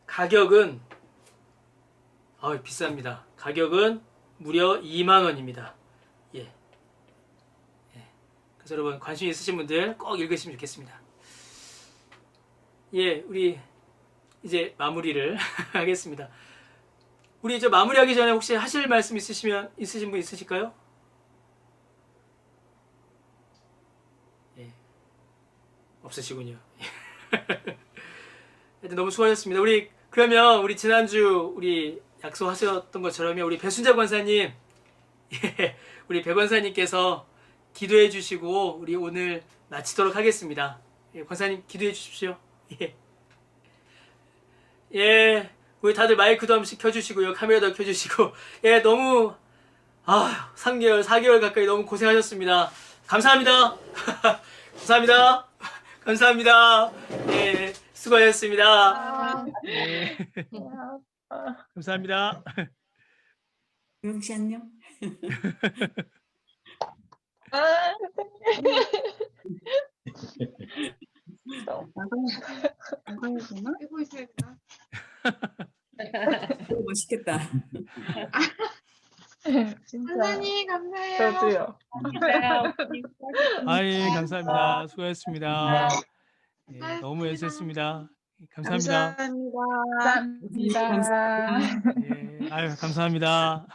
가격은 비쌉니다. 가격은 무려 2만원입니다. 그래서 여러분 관심 있으신 분들 꼭 읽으시면 좋겠습니다. 우리 이제 마무리를 하겠습니다. 우리 이제 마무리하기 전에 혹시 하실 말씀 있으신 분 있으실까요? 없으시군요. 하여튼 너무 수고하셨습니다. 그러면 우리 지난주 우리 약속하셨던 것처럼 우리 배순자 권사님, 우리 배 권사님께서 기도해 주시고 우리 오늘 마치도록 하겠습니다. 권사님 기도해 주십시오. 우리 다들 마이크도 한 번씩 켜주시고요. 카메라도 켜주시고 너무 3개월 4개월 가까이 너무 고생하셨습니다. 감사합니다. 감사합니다. 감사합니다. 수고하셨습니다. 감사합니다. 영씨 안녕. 나가야 되나? 이거 있어야 되나? 맛있겠다. 진짜. 하나님 감사해요. 저도요. 감사합니다. 수고하셨습니다. 너무 애쓰셨습니다. 감사합니다. 감사합니다. 감사합니다. 감사합니다.